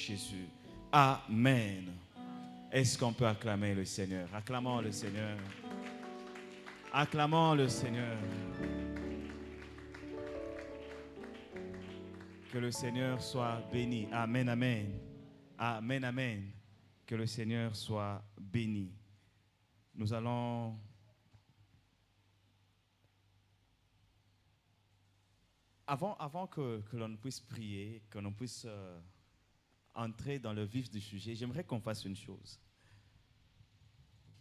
Jésus. Amen. Est-ce qu'on peut acclamer le Seigneur? Acclamons le Seigneur. Acclamons le Seigneur. Que le Seigneur soit béni. Amen, amen. Amen, amen. Que le Seigneur soit béni. Nous allons... Avant que l'on puisse prier, que l'on puisse entrer dans le vif du sujet, j'aimerais qu'on fasse une chose.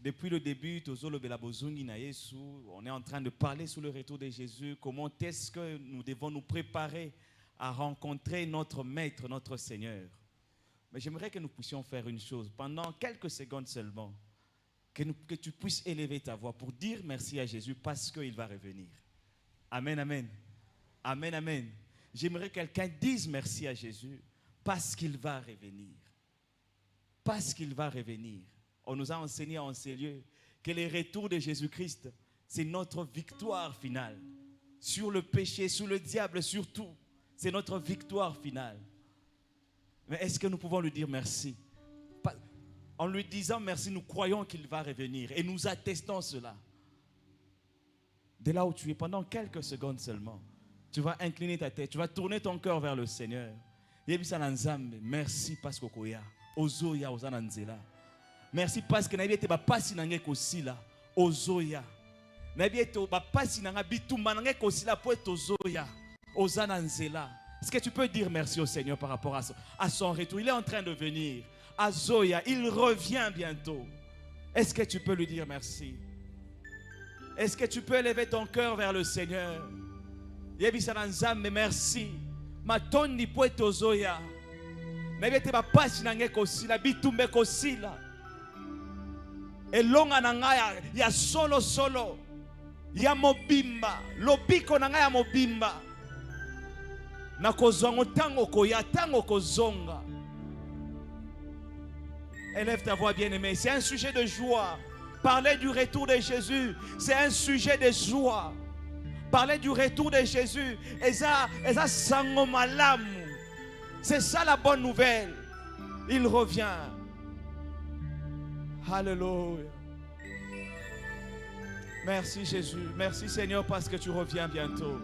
Depuis le début, on est en train de parler sur le retour de Jésus. Comment est-ce que nous devons nous préparer à rencontrer notre Maître, notre Seigneur? Mais j'aimerais que nous puissions faire une chose, pendant quelques secondes seulement, que tu puisses élever ta voix pour dire merci à Jésus parce qu'il va revenir. Amen, amen. Amen, amen. J'aimerais que quelqu'un dise merci à Jésus parce qu'il va revenir. Parce qu'il va revenir. On nous a enseigné en ces lieux que le retour de Jésus-Christ, c'est notre victoire finale. Sur le péché, sur le diable, sur tout. C'est notre victoire finale. Mais est-ce que nous pouvons lui dire merci? En lui disant merci, nous croyons qu'il va revenir. Et nous attestons cela. De là où tu es, pendant quelques secondes seulement, tu vas incliner ta tête, tu vas tourner ton cœur vers le Seigneur. Merci parce que Ozoya ozananzela. Merci parce que nabiete ba pasi nange kosila ozoya. Nabiete ba pasi nanga bitumba nange kosila poeto ozoya ozananzela. Est-ce que tu peux dire merci au Seigneur par rapport à son retour? Il est en train de venir. Azoya, il revient bientôt. Est-ce que tu peux lui dire merci? Est-ce que tu peux élever ton cœur vers le Seigneur? Mais merci. Matondi poeto ozoya. Nabiete ba pasi nange kosila bitumbe kosila. Elonga nanga ya solo ya mobimba lobiko nanga ya mobimba na kozonga tango koya tango kozonga. Élève ta voix bien-aimée, c'est un sujet de joie. Parler du retour de Jésus, c'est un sujet de joie. Parler du retour de Jésus, eza sango malamu. C'est ça la bonne nouvelle. Il revient. Alléluia. Merci Jésus. Merci Seigneur parce que tu reviens bientôt.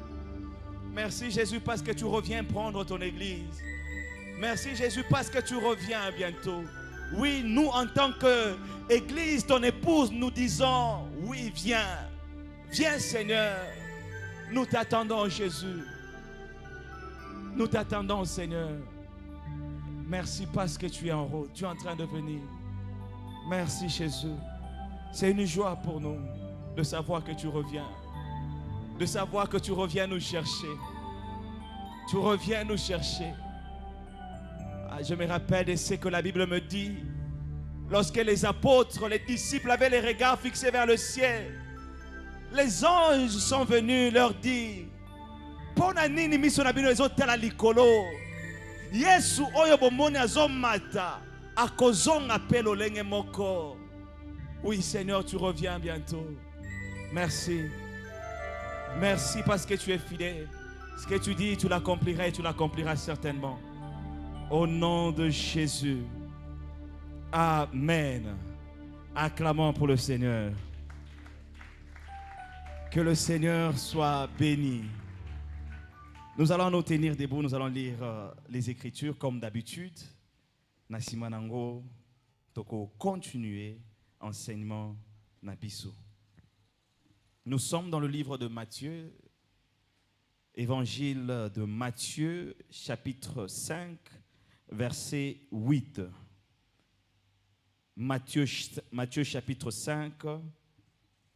Merci Jésus parce que tu reviens prendre ton église. Merci Jésus parce que tu reviens bientôt. Oui, nous en tant qu'église, ton épouse, nous disons, oui, viens. Viens Seigneur. Nous t'attendons Jésus. Nous t'attendons Seigneur. Merci parce que tu es en route. Tu es en train de venir. Merci Jésus. C'est une joie pour nous de savoir que tu reviens. De savoir que tu reviens nous chercher. Tu reviens nous chercher. Je me rappelle de ce que la Bible me dit. Lorsque les apôtres, les disciples avaient les regards fixés vers le ciel, les anges sont venus leur dire: Pona nini miso na bino ezotala likolo. Yesu oyo bomoni azomata. Oui Seigneur, tu reviens bientôt. Merci. Merci parce que tu es fidèle. Ce que tu dis, tu l'accompliras et tu l'accompliras certainement. Au nom de Jésus. Amen. Acclamons pour le Seigneur. Que le Seigneur soit béni. Nous allons nous tenir debout, nous allons lire les Écritures comme d'habitude. Nasimanango, toko continuer enseignement nabiso. Nous sommes dans le livre de Matthieu, évangile de Matthieu, chapitre 5, verset 8. Matthieu chapitre 5,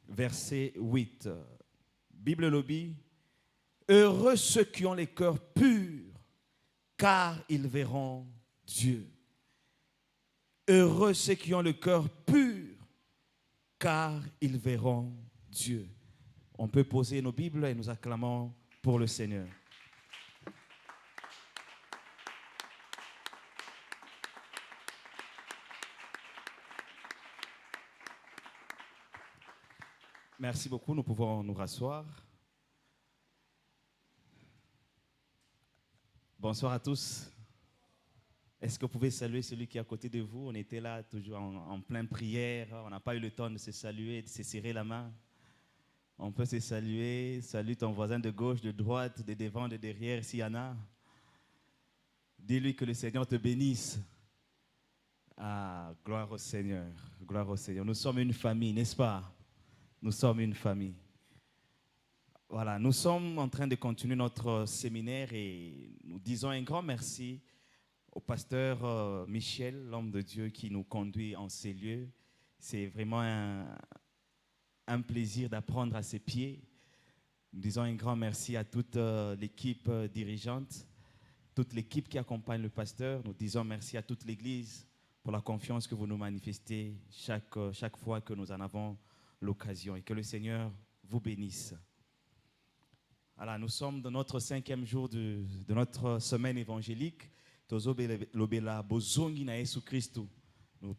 verset 8. Bible lobby. Heureux ceux qui ont les cœurs purs, car ils verront Dieu. Heureux ceux qui ont le cœur pur, car ils verront Dieu. On peut poser nos Bibles et nous acclamons pour le Seigneur. Merci beaucoup, nous pouvons nous rasseoir. Bonsoir à tous. Est-ce que vous pouvez saluer celui qui est à côté de vous? On était là toujours en pleine prière. On n'a pas eu le temps de se saluer, de se serrer la main. On peut se saluer. Salue ton voisin de gauche, de droite, de devant, de derrière, s'il y en a. Dis-lui que le Seigneur te bénisse. Ah, gloire au Seigneur. Gloire au Seigneur. Nous sommes une famille, n'est-ce pas? Nous sommes une famille. Voilà, nous sommes en train de continuer notre séminaire et nous disons un grand merci au pasteur Michel, l'homme de Dieu qui nous conduit en ces lieux. C'est vraiment un plaisir d'apprendre à ses pieds. Nous disons un grand merci à toute l'équipe dirigeante, toute l'équipe qui accompagne le pasteur. Nous disons merci à toute l'Église pour la confiance que vous nous manifestez chaque fois que nous en avons l'occasion. Et que le Seigneur vous bénisse. Alors, nous sommes dans notre 5e jour de notre semaine évangélique. Nous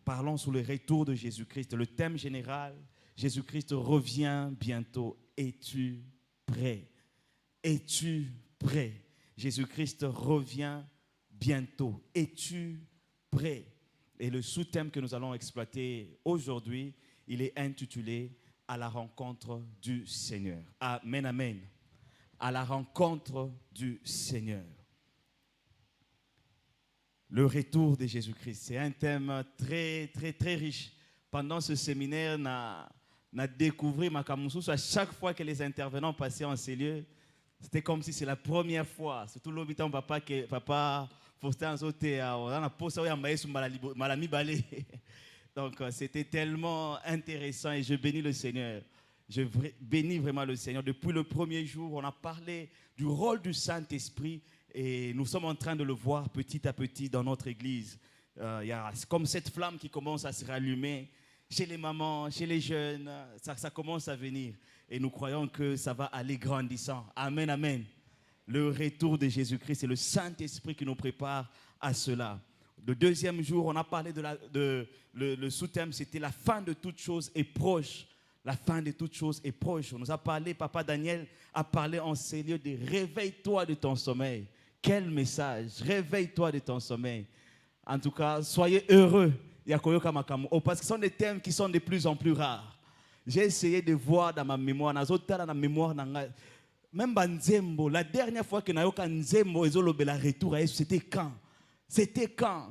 parlons sous le retour de Jésus-Christ. Le thème général, Jésus-Christ revient bientôt. Es-tu prêt? Es-tu prêt? Jésus-Christ revient bientôt. Es-tu prêt? Et le sous-thème que nous allons exploiter aujourd'hui, il est intitulé « À la rencontre du Seigneur ». Amen, amen. À la rencontre du Seigneur. Le retour de Jésus-Christ, c'est un thème très, très, très riche. Pendant ce séminaire, on a découvert Makamoussous. À chaque fois que les intervenants passaient en ces lieux, c'était comme si c'est la première fois. Surtout l'habitant papa Faustin Zoté, on a posé Malami Balé. Donc c'était tellement intéressant et je bénis le Seigneur. Je bénis vraiment le Seigneur. Depuis le premier jour, on a parlé du rôle du Saint-Esprit et nous sommes en train de le voir petit à petit dans notre église. Il y a comme cette flamme qui commence à se rallumer chez les mamans, chez les jeunes. Ça commence à venir et nous croyons que ça va aller grandissant. Amen, amen. Le retour de Jésus-Christ, c'est le Saint-Esprit qui nous prépare à cela. Le deuxième jour, on a parlé le sous-thème, c'était la fin de toutes choses est proche. La fin de toutes choses est proche. On nous a parlé, Papa Daniel a parlé en ces lieux de réveille-toi de ton sommeil. Quel message! Réveille-toi de ton sommeil. En tout cas, soyez heureux. Parce que ce sont des thèmes qui sont de plus en plus rares. J'ai essayé de voir dans ma mémoire, même Nzembo, la dernière fois que Nayoka Nzembo ezolobela retour à Yesu, c'était quand? C'était quand?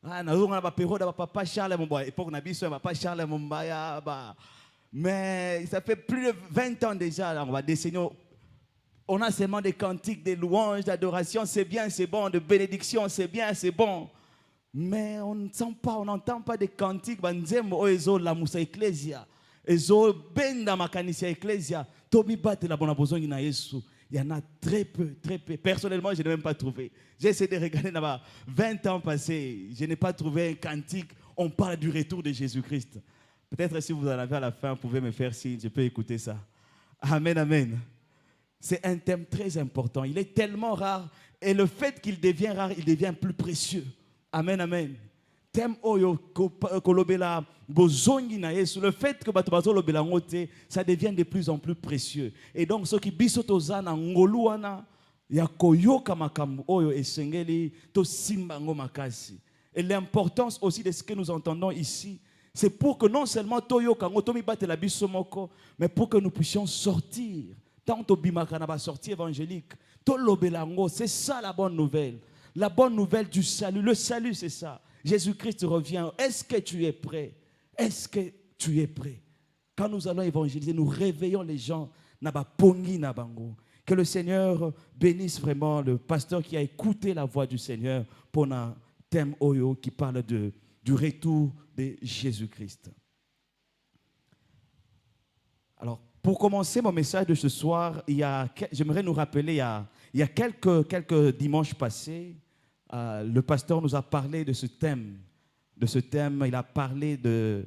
Papa Charles Mombaya, époque Nabiso, Papa Charles Mombaya, mais ça fait plus de 20 ans déjà, là, on va décennies. On a seulement des cantiques, des louanges, d'adoration, c'est bien, c'est bon, de bénédiction, c'est bien, c'est bon. Mais on ne sent pas, on n'entend pas des cantiques. La Moussa Ecclesia, Ezo Benda Makanisia Ecclesia, Tobi Bate la bonne besoin na Yesu. Il y en a très peu, très peu. Personnellement, je n'ai même pas trouvé. J'ai essayé de regarder là-bas. 20 ans passés, je n'ai pas trouvé un cantique. On parle du retour de Jésus-Christ. Peut-être si vous en avez à la fin, vous pouvez me faire signe, je peux écouter ça. Amen, amen. C'est un thème très important. Il est tellement rare. Et le fait qu'il devient rare, il devient plus précieux. Amen, amen. Thème oyo kolobela bozongi na Yesu. Le fait que bato lobela ngote, ça devient de plus en plus précieux. Et donc ceux qui bisotoza na ngoluana ya koyoka makambu oyo esengeli to simbango makasi. Et l'importance aussi de ce que nous entendons ici, c'est pour que non seulement toyoka ngotomi bate la bisomoko, mais pour que nous puissions sortir. Tant to bimakana ba sortie évangélique, to lobelango, c'est ça la bonne nouvelle. La bonne nouvelle du salut. Le salut, c'est ça. Jésus-Christ revient. Est-ce que tu es prêt? Est-ce que tu es prêt? Quand nous allons évangéliser, nous réveillons les gens. Que le Seigneur bénisse vraiment le pasteur qui a écouté la voix du Seigneur pour un thème Oyo qui parle du retour de Jésus-Christ. Alors, pour commencer mon message de ce soir, j'aimerais nous rappeler, il y a quelques dimanches passés, le pasteur nous a parlé de ce thème. Il a parlé de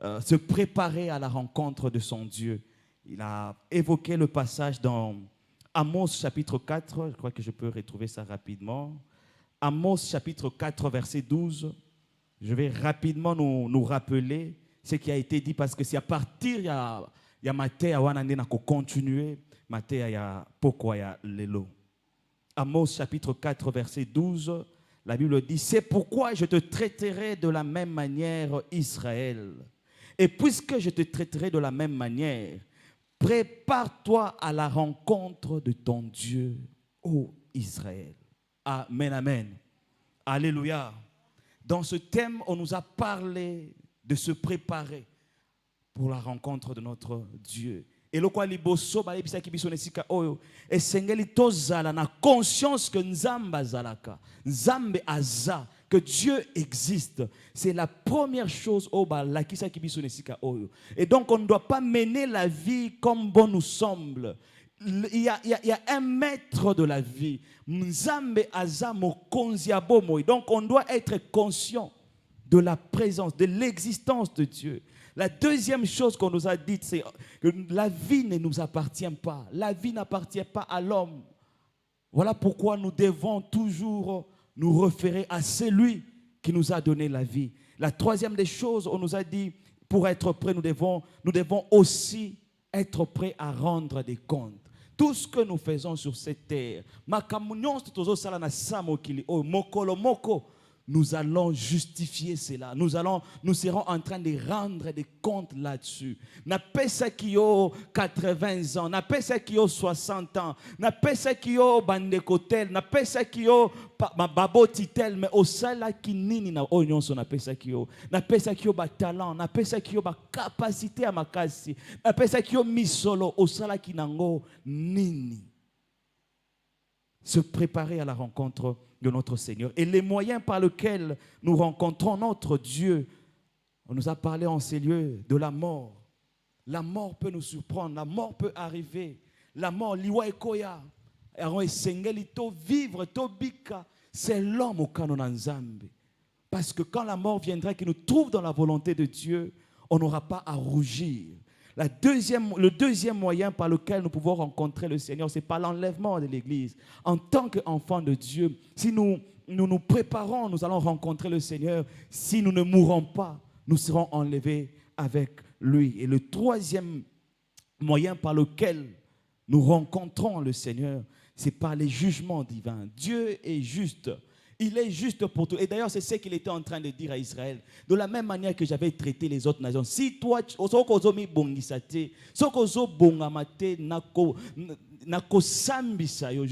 se préparer à la rencontre de son Dieu. Il a évoqué le passage dans Amos chapitre 4. Je crois que je peux retrouver ça rapidement. Amos chapitre 4, verset 12. Je vais rapidement nous rappeler ce qui a été dit parce que c'est à partir, il y a Matthieu à continuer. Matthieu, il y a pourquoi il y a l'élo. Amos chapitre 4, verset 12. La Bible dit, c'est pourquoi je te traiterai de la même manière, Israël. Et puisque je te traiterai de la même manière, prépare-toi à la rencontre de ton Dieu, ô Israël. Amen, amen. Alléluia. Dans ce thème, on nous a parlé de se préparer pour la rencontre de notre Dieu. Et le quoi liboso ba ebisa ki biso nesika oyo esengeli tozala na conscience que nzamba zalaka, nzambe aza, que Dieu existe. C'est la première chose au ba la kisa ki biso nesika oyo. Et donc on ne doit pas mener la vie comme bon nous semble. Il y a un maître de la vie. Nzambe aza mokonzi abomo. Donc on doit être conscient de la présence, de l'existence de Dieu. La deuxième chose qu'on nous a dite, c'est que la vie ne nous appartient pas. La vie n'appartient pas à l'homme. Voilà pourquoi nous devons toujours nous référer à celui qui nous a donné la vie. La troisième des choses, on nous a dit, pour être prêts, nous devons aussi être prêts à rendre des comptes. Tout ce que nous faisons sur cette terre, nous allons justifier cela. Nous serons en train de rendre des comptes là-dessus. Na pesa qui a 80 ans, na pesa qui a 60 ans, na pesa qui a bandekotel, na pesa qui a babotitel, mais au sala qui nini na onyon so na pesa qui a ba talent, na pesa qui a ba capacité à makasi, na pesa qui a misolo au sala qui nango nini. Se préparer à la rencontre de notre Seigneur. Et les moyens par lesquels nous rencontrons notre Dieu, on nous a parlé en ces lieux de la mort. La mort peut nous surprendre, la mort peut arriver. La mort, liwa ekoya, vivre, tobika, c'est l'homme au canon nzambe. Parce que quand la mort viendra, qui nous trouve dans la volonté de Dieu, on n'aura pas à rougir. Le deuxième moyen par lequel nous pouvons rencontrer le Seigneur, c'est par l'enlèvement de l'Église. En tant qu'enfants de Dieu, si nous nous préparons, nous allons rencontrer le Seigneur. Si nous ne mourrons pas, nous serons enlevés avec lui. Et le troisième moyen par lequel nous rencontrons le Seigneur, c'est par les jugements divins. Dieu est juste. Il est juste pour tout. Et d'ailleurs, c'est ce qu'il était en train de dire à Israël. De la même manière que j'avais traité les autres nations. Si toi, je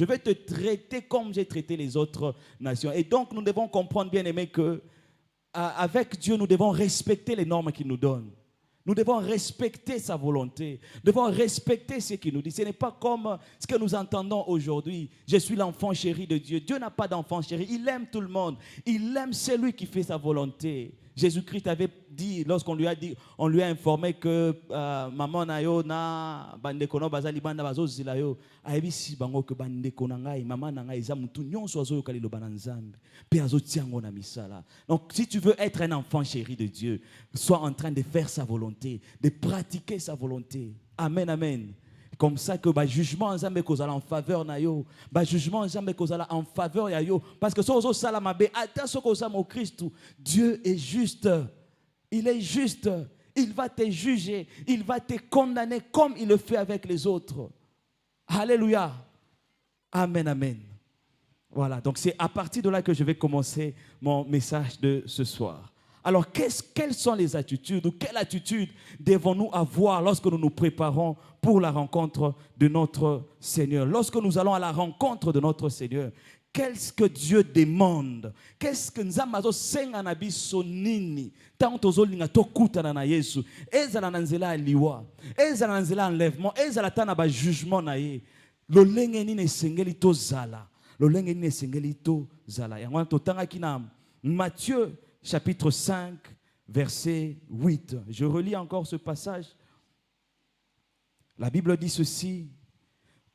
vais te traiter comme j'ai traité les autres nations. Et donc, nous devons comprendre, bien aimé, que avec Dieu, nous devons respecter les normes qu'il nous donne. Nous devons respecter sa volonté. Nous devons respecter ce qu'il nous dit. Ce n'est pas comme ce que nous entendons aujourd'hui. Je suis l'enfant chéri de Dieu. Dieu n'a pas d'enfant chéri. Il aime tout le monde. Il aime celui qui fait sa volonté. Jésus-Christ avait dit, lorsqu'on lui a dit, on lui a informé que maman nayo na bandekono bazali banda bazozila yo ayebisi bango que bandekona ngai maman na ngai zamutu nyonso azoyo kalilo bananzambe pe azotiango na misala. Donc si tu veux être un enfant chéri de Dieu, sois en train de faire sa volonté, de pratiquer sa volonté. Amen, amen. Comme ça que jugement ensemble kozala en faveur na yo, jugement ensemble kozala en faveur ya yo, parce que sozo sala mabe ata soko samo Christ, Dieu est juste. Il est juste. Il va te juger, il va te condamner comme il le fait avec les autres. Alléluia. Amen, amen. Voilà, donc c'est à partir de là que je vais commencer mon message de ce soir. Alors, quelles sont les attitudes ou quelle attitude devons-nous avoir lorsque nous nous préparons pour la rencontre de notre Seigneur? Lorsque nous allons à la rencontre de notre Seigneur, qu'est-ce que Dieu demande? Qu'est-ce que nous avons senga na biso nini? Tant tozolinga tokutana na Yesu. Ezala na nzela liwa, ezala na nzela enlèvement, ezala tana ba jugement na ye. Lolenge nini esengeli tozala. Lolenge nini esengeli tozala. Yango totangaki na Matthieu chapitre 5, verset 8. Je relis encore ce passage. La Bible dit ceci.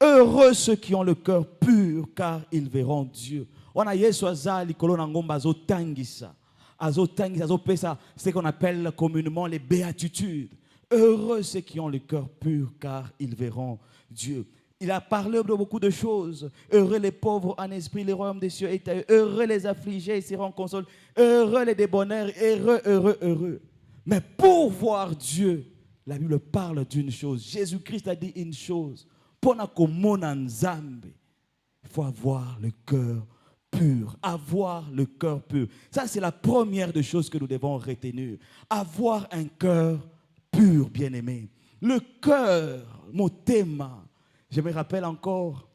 Heureux ceux qui ont le cœur pur, car ils verront Dieu. On a Yesu azali kolona ngomba azotangisa. Azopesa ce qu'on appelle communément les béatitudes. Heureux ceux qui ont le cœur pur, car ils verront Dieu. Il a parlé de beaucoup de choses. Heureux les pauvres en esprit, le royaume des cieux est à eux. Heureux les affligés, ils seront consolés. Heureux les débonnaires, heureux, heureux, heureux. Mais pour voir Dieu, la Bible parle d'une chose. Jésus-Christ a dit une chose. Il faut avoir le cœur pur. Avoir le cœur pur. Ça, c'est la première des choses que nous devons retenir. Avoir un cœur pur, bien-aimé. Le cœur, mon thème. Je me rappelle encore,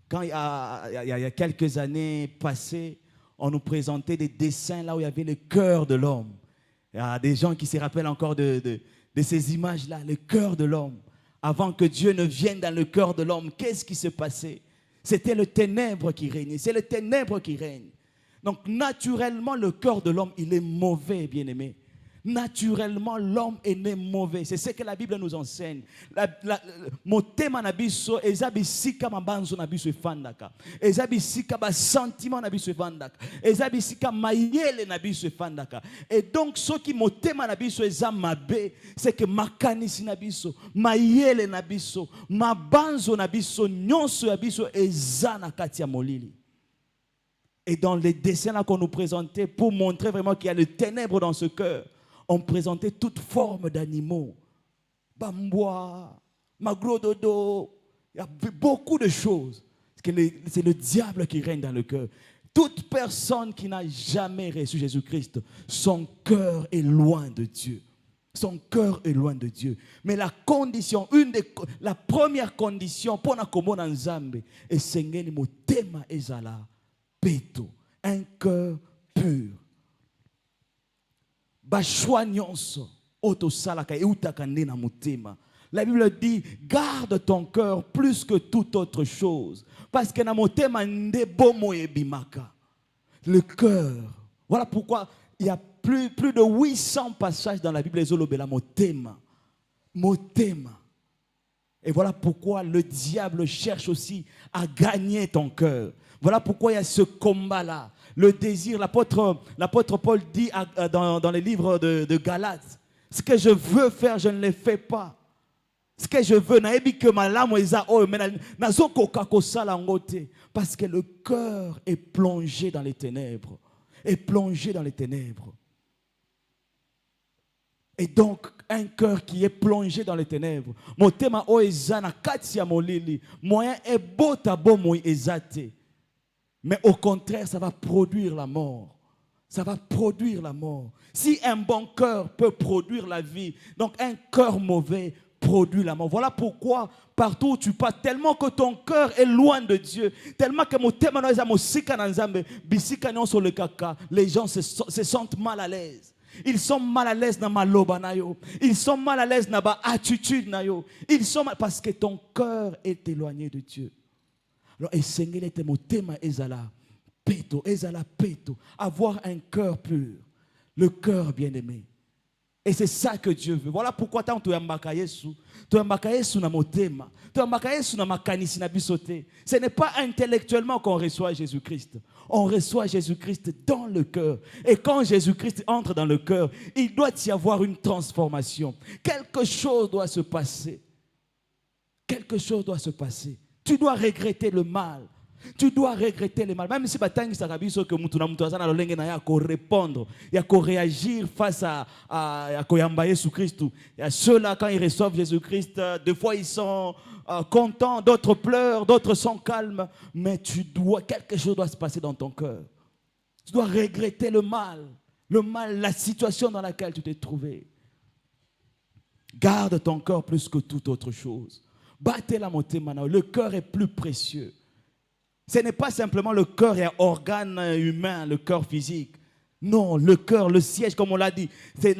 quand il y a quelques années passées, on nous présentait des dessins là où il y avait le cœur de l'homme. Il y a des gens qui se rappellent encore de ces images-là, le cœur de l'homme. Avant que Dieu ne vienne dans le cœur de l'homme, qu'est-ce qui se passait? C'était le ténèbre qui régnait. C'est le ténèbre qui règne. Donc, naturellement, le cœur de l'homme, il est mauvais, bien-aimé. Naturellement, l'homme est né mauvais. C'est ce que la Bible nous enseigne. Motema na biso ezabisika mabanzo na biso efandaka. Ezabisika ba sentiment na biso efandaka. Ezabisika mayele na biso efandaka. Et donc ce qui motema na biso ezamabe, c'est que makanisi na biso, mayele na biso, mabanzo na biso, nyonso ya biso ezana kati ya molili. Et dans les dessins là qu'on nous présentait pour montrer vraiment qu'il y a le ténèbre dans ce cœur, on présentait toute forme d'animaux. Bambois, maglododo, il y a beaucoup de choses. C'est le diable qui règne dans le cœur. Toute personne qui n'a jamais reçu Jésus-Christ, son cœur est loin de Dieu. Son cœur est loin de Dieu. Mais la condition, la première condition pour na komona nzambe, et sengeli motema ezala peto, un cœur pur. La Bible dit, garde ton cœur plus que toute autre chose. Parce que le cœur. Voilà pourquoi il y a plus de 800 passages dans la Bible. Motema. Et voilà pourquoi le diable cherche aussi à gagner ton cœur. Voilà pourquoi il y a ce combat-là. Le désir, l'apôtre Paul dit dans les livres de Galates, ce que je veux faire, je ne le fais pas. Ce que je veux, parce que le cœur est plongé dans les ténèbres. Est plongé dans les ténèbres. Et donc, un cœur qui est plongé dans les ténèbres. Motema o ezana katia molili, moyen est beau tabo moi ezate. Mais au contraire, ça va produire la mort. Ça va produire la mort. Si un bon cœur peut produire la vie, donc un cœur mauvais produit la mort. Voilà pourquoi partout où tu passes, tellement que ton cœur est loin de Dieu, tellement que les gens se sentent mal à l'aise. Ils sont mal à l'aise dans ma loba nayo. Ils sont mal à l'aise dans ma attitude nayo. Ils sont mal parce que ton cœur est éloigné de Dieu. Alors, avoir un cœur pur, le cœur bien-aimé. Et c'est ça que Dieu veut. Voilà pourquoi tant tu ambaka Yesu na motema, tu ambaka Yesu na makanisi na bisote. Ce n'est pas intellectuellement qu'on reçoit Jésus-Christ. On reçoit Jésus-Christ dans le cœur. Et quand Jésus-Christ entre dans le cœur, il doit y avoir une transformation. Quelque chose doit se passer. Quelque chose doit se passer. Tu dois regretter le mal. Tu dois regretter le mal. Même si batangi sakabiso que mutu azana lolenge na ya ko répondre, ya ko réagir face à koyamba Jésus Christ. Il y a ceux-là quand ils reçoivent Jésus-Christ, des fois ils sont contents, d'autres pleurent, d'autres sont calmes, mais quelque chose doit se passer dans ton cœur. Tu dois regretter le mal, la situation dans laquelle tu t'es trouvé. Garde ton cœur plus que toute autre chose. Battez la montée maintenant. Le cœur est plus précieux. Ce n'est pas simplement le cœur et un organe humain, le cœur physique. Non, le cœur, le siège, comme on l'a dit, c'est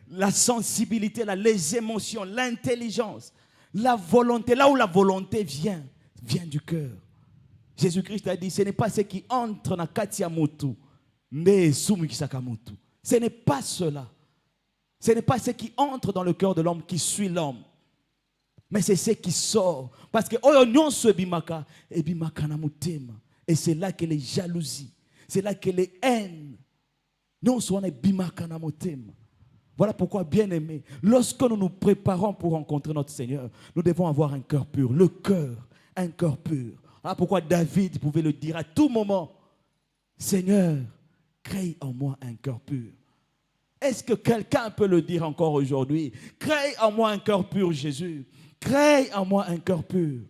la sensibilité, les émotions, l'intelligence, la volonté. Là où la volonté vient du cœur. Jésus-Christ a dit, ce n'est pas ce qui entre dans Katia Motu, mais Sumi Sakamotu. Ce n'est pas cela. Ce n'est pas ce qui entre dans le cœur de l'homme qui suit l'homme. Mais c'est ce qui sort. Parce que et c'est là que les jalousies, c'est là que les haines. Voilà pourquoi, bien-aimés, lorsque nous nous préparons pour rencontrer notre Seigneur, nous devons avoir un cœur pur. Le cœur, un cœur pur. Voilà pourquoi David pouvait le dire à tout moment. Seigneur, crée en moi un cœur pur. Est-ce que quelqu'un peut le dire encore aujourd'hui? Crée en moi un cœur pur, Jésus. Crée en moi un cœur pur.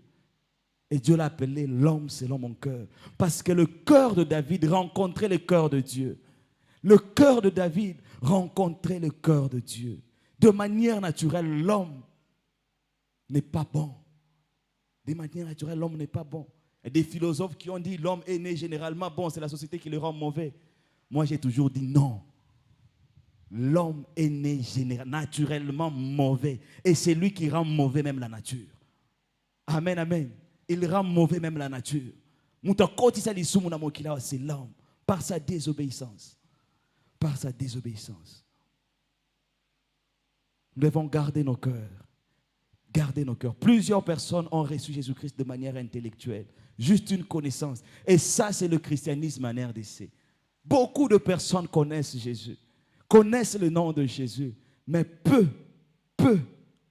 Et Dieu l'a appelé l'homme selon mon cœur. Parce que le cœur de David rencontrait le cœur de Dieu. Le cœur de David rencontrait le cœur de Dieu. De manière naturelle, l'homme n'est pas bon. De manière naturelle, l'homme n'est pas bon. Il y a des philosophes qui ont dit l'homme est né généralement bon, c'est la société qui le rend mauvais. Moi, j'ai toujours dit non. L'homme est né naturellement mauvais. Et c'est lui qui rend mauvais même la nature. Amen, amen. Il rend mauvais même la nature. C'est l'homme. Par sa désobéissance. Par sa désobéissance. Nous devons garder nos cœurs. Garder nos cœurs. Plusieurs personnes ont reçu Jésus-Christ de manière intellectuelle. Juste une connaissance. Et ça, c'est le christianisme en RDC. Beaucoup de personnes connaissent Jésus. Connaissent le nom de Jésus. Mais peu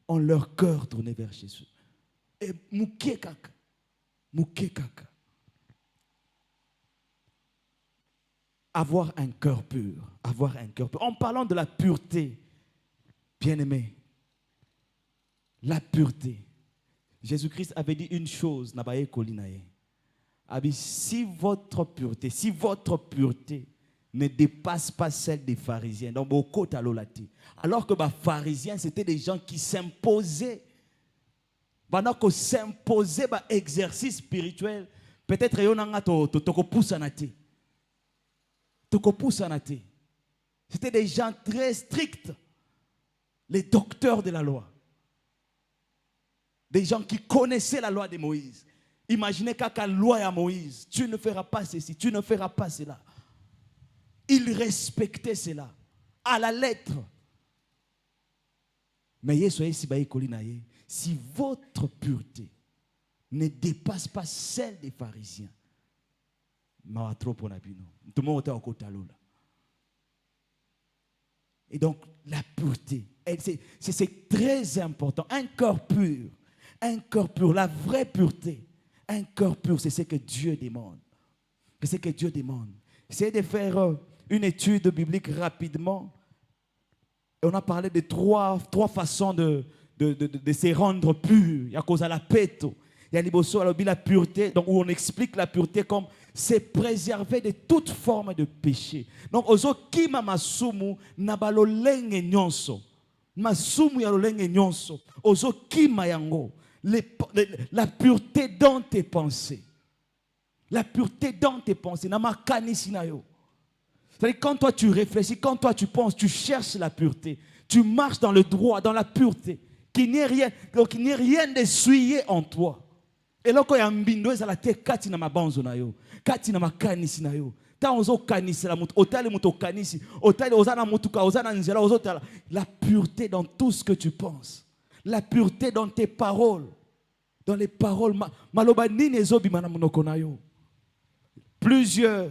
ont leur cœur tourné vers Jésus. Et Moukekaka. Avoir un cœur pur. Avoir un cœur pur. En parlant de la pureté, bien-aimé, la pureté. Jésus-Christ avait dit une chose, si votre pureté ne dépasse pas celle des pharisiens, donc beaucoup alors que les pharisiens, c'était des gens qui s'imposaient. Pendant qu'on s'imposait exercice spirituel, peut-être c'était des gens très stricts, les docteurs de la loi. Des gens qui connaissaient la loi de Moïse. Imaginez qu'à la loi à Moïse, tu ne feras pas ceci, tu ne feras pas cela. Ils respectaient cela à la lettre. Mais si votre pureté ne dépasse pas celle des pharisiens, et donc la pureté, c'est très important. Un cœur pur, la vraie pureté. Un cœur pur, c'est ce que Dieu demande. C'est ce que Dieu demande. Essayez de faire une étude biblique rapidement. Et on a parlé de trois façons de se rendre pur. Il y a cause à la pète. Il y a la pureté, donc où on explique la pureté comme c'est préserver de toute forme de péché. Donc, ozo kima masumu nabalo lenge nyonso. Masumu ya lenge nyonso. Ozo kima yango. La pureté dans tes pensées. La pureté dans tes pensées. C'est-à-dire quand toi tu réfléchis, quand toi tu penses, tu cherches la pureté. Tu marches dans le droit, dans la pureté. Qu'il n'y ait rien de souillé en toi. Et là, quand il y a un bindo, ça la tête, kati na mabanzo na yo, kati na makanisi na yo. Ta ozo kanisi la mutu, otale mutu kanisi, otale ozana mutuka, ozana nzela, ozotala. La pureté dans tout ce que tu penses. La pureté dans tes paroles. Dans les paroles. Malobani nezo bimana monoko na yo. Plusieurs.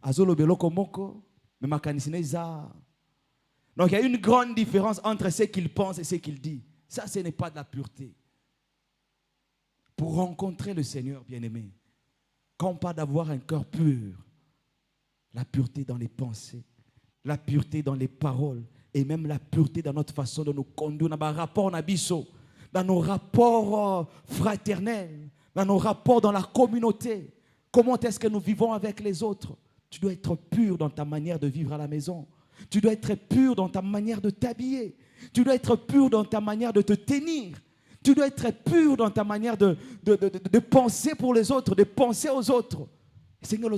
Azolo beloko moko, mais makanisi neza. Donc il y a une grande différence entre ce qu'il pense et ce qu'il dit. Ça, ce n'est pas de la pureté. Pour rencontrer le Seigneur, bien-aimé, quand on parle d'avoir un cœur pur, la pureté dans les pensées, la pureté dans les paroles, et même la pureté dans notre façon de nous conduire, dans nos rapports dans nos rapports fraternels, dans nos rapports dans la communauté. Comment est-ce que nous vivons avec les autres? Tu dois être pur dans ta manière de vivre à la maison. Tu dois être pur dans ta manière de t'habiller. Tu dois être pur dans ta manière de te tenir. Tu dois être pur dans ta manière de penser pour les autres, de penser aux autres. Seigneur,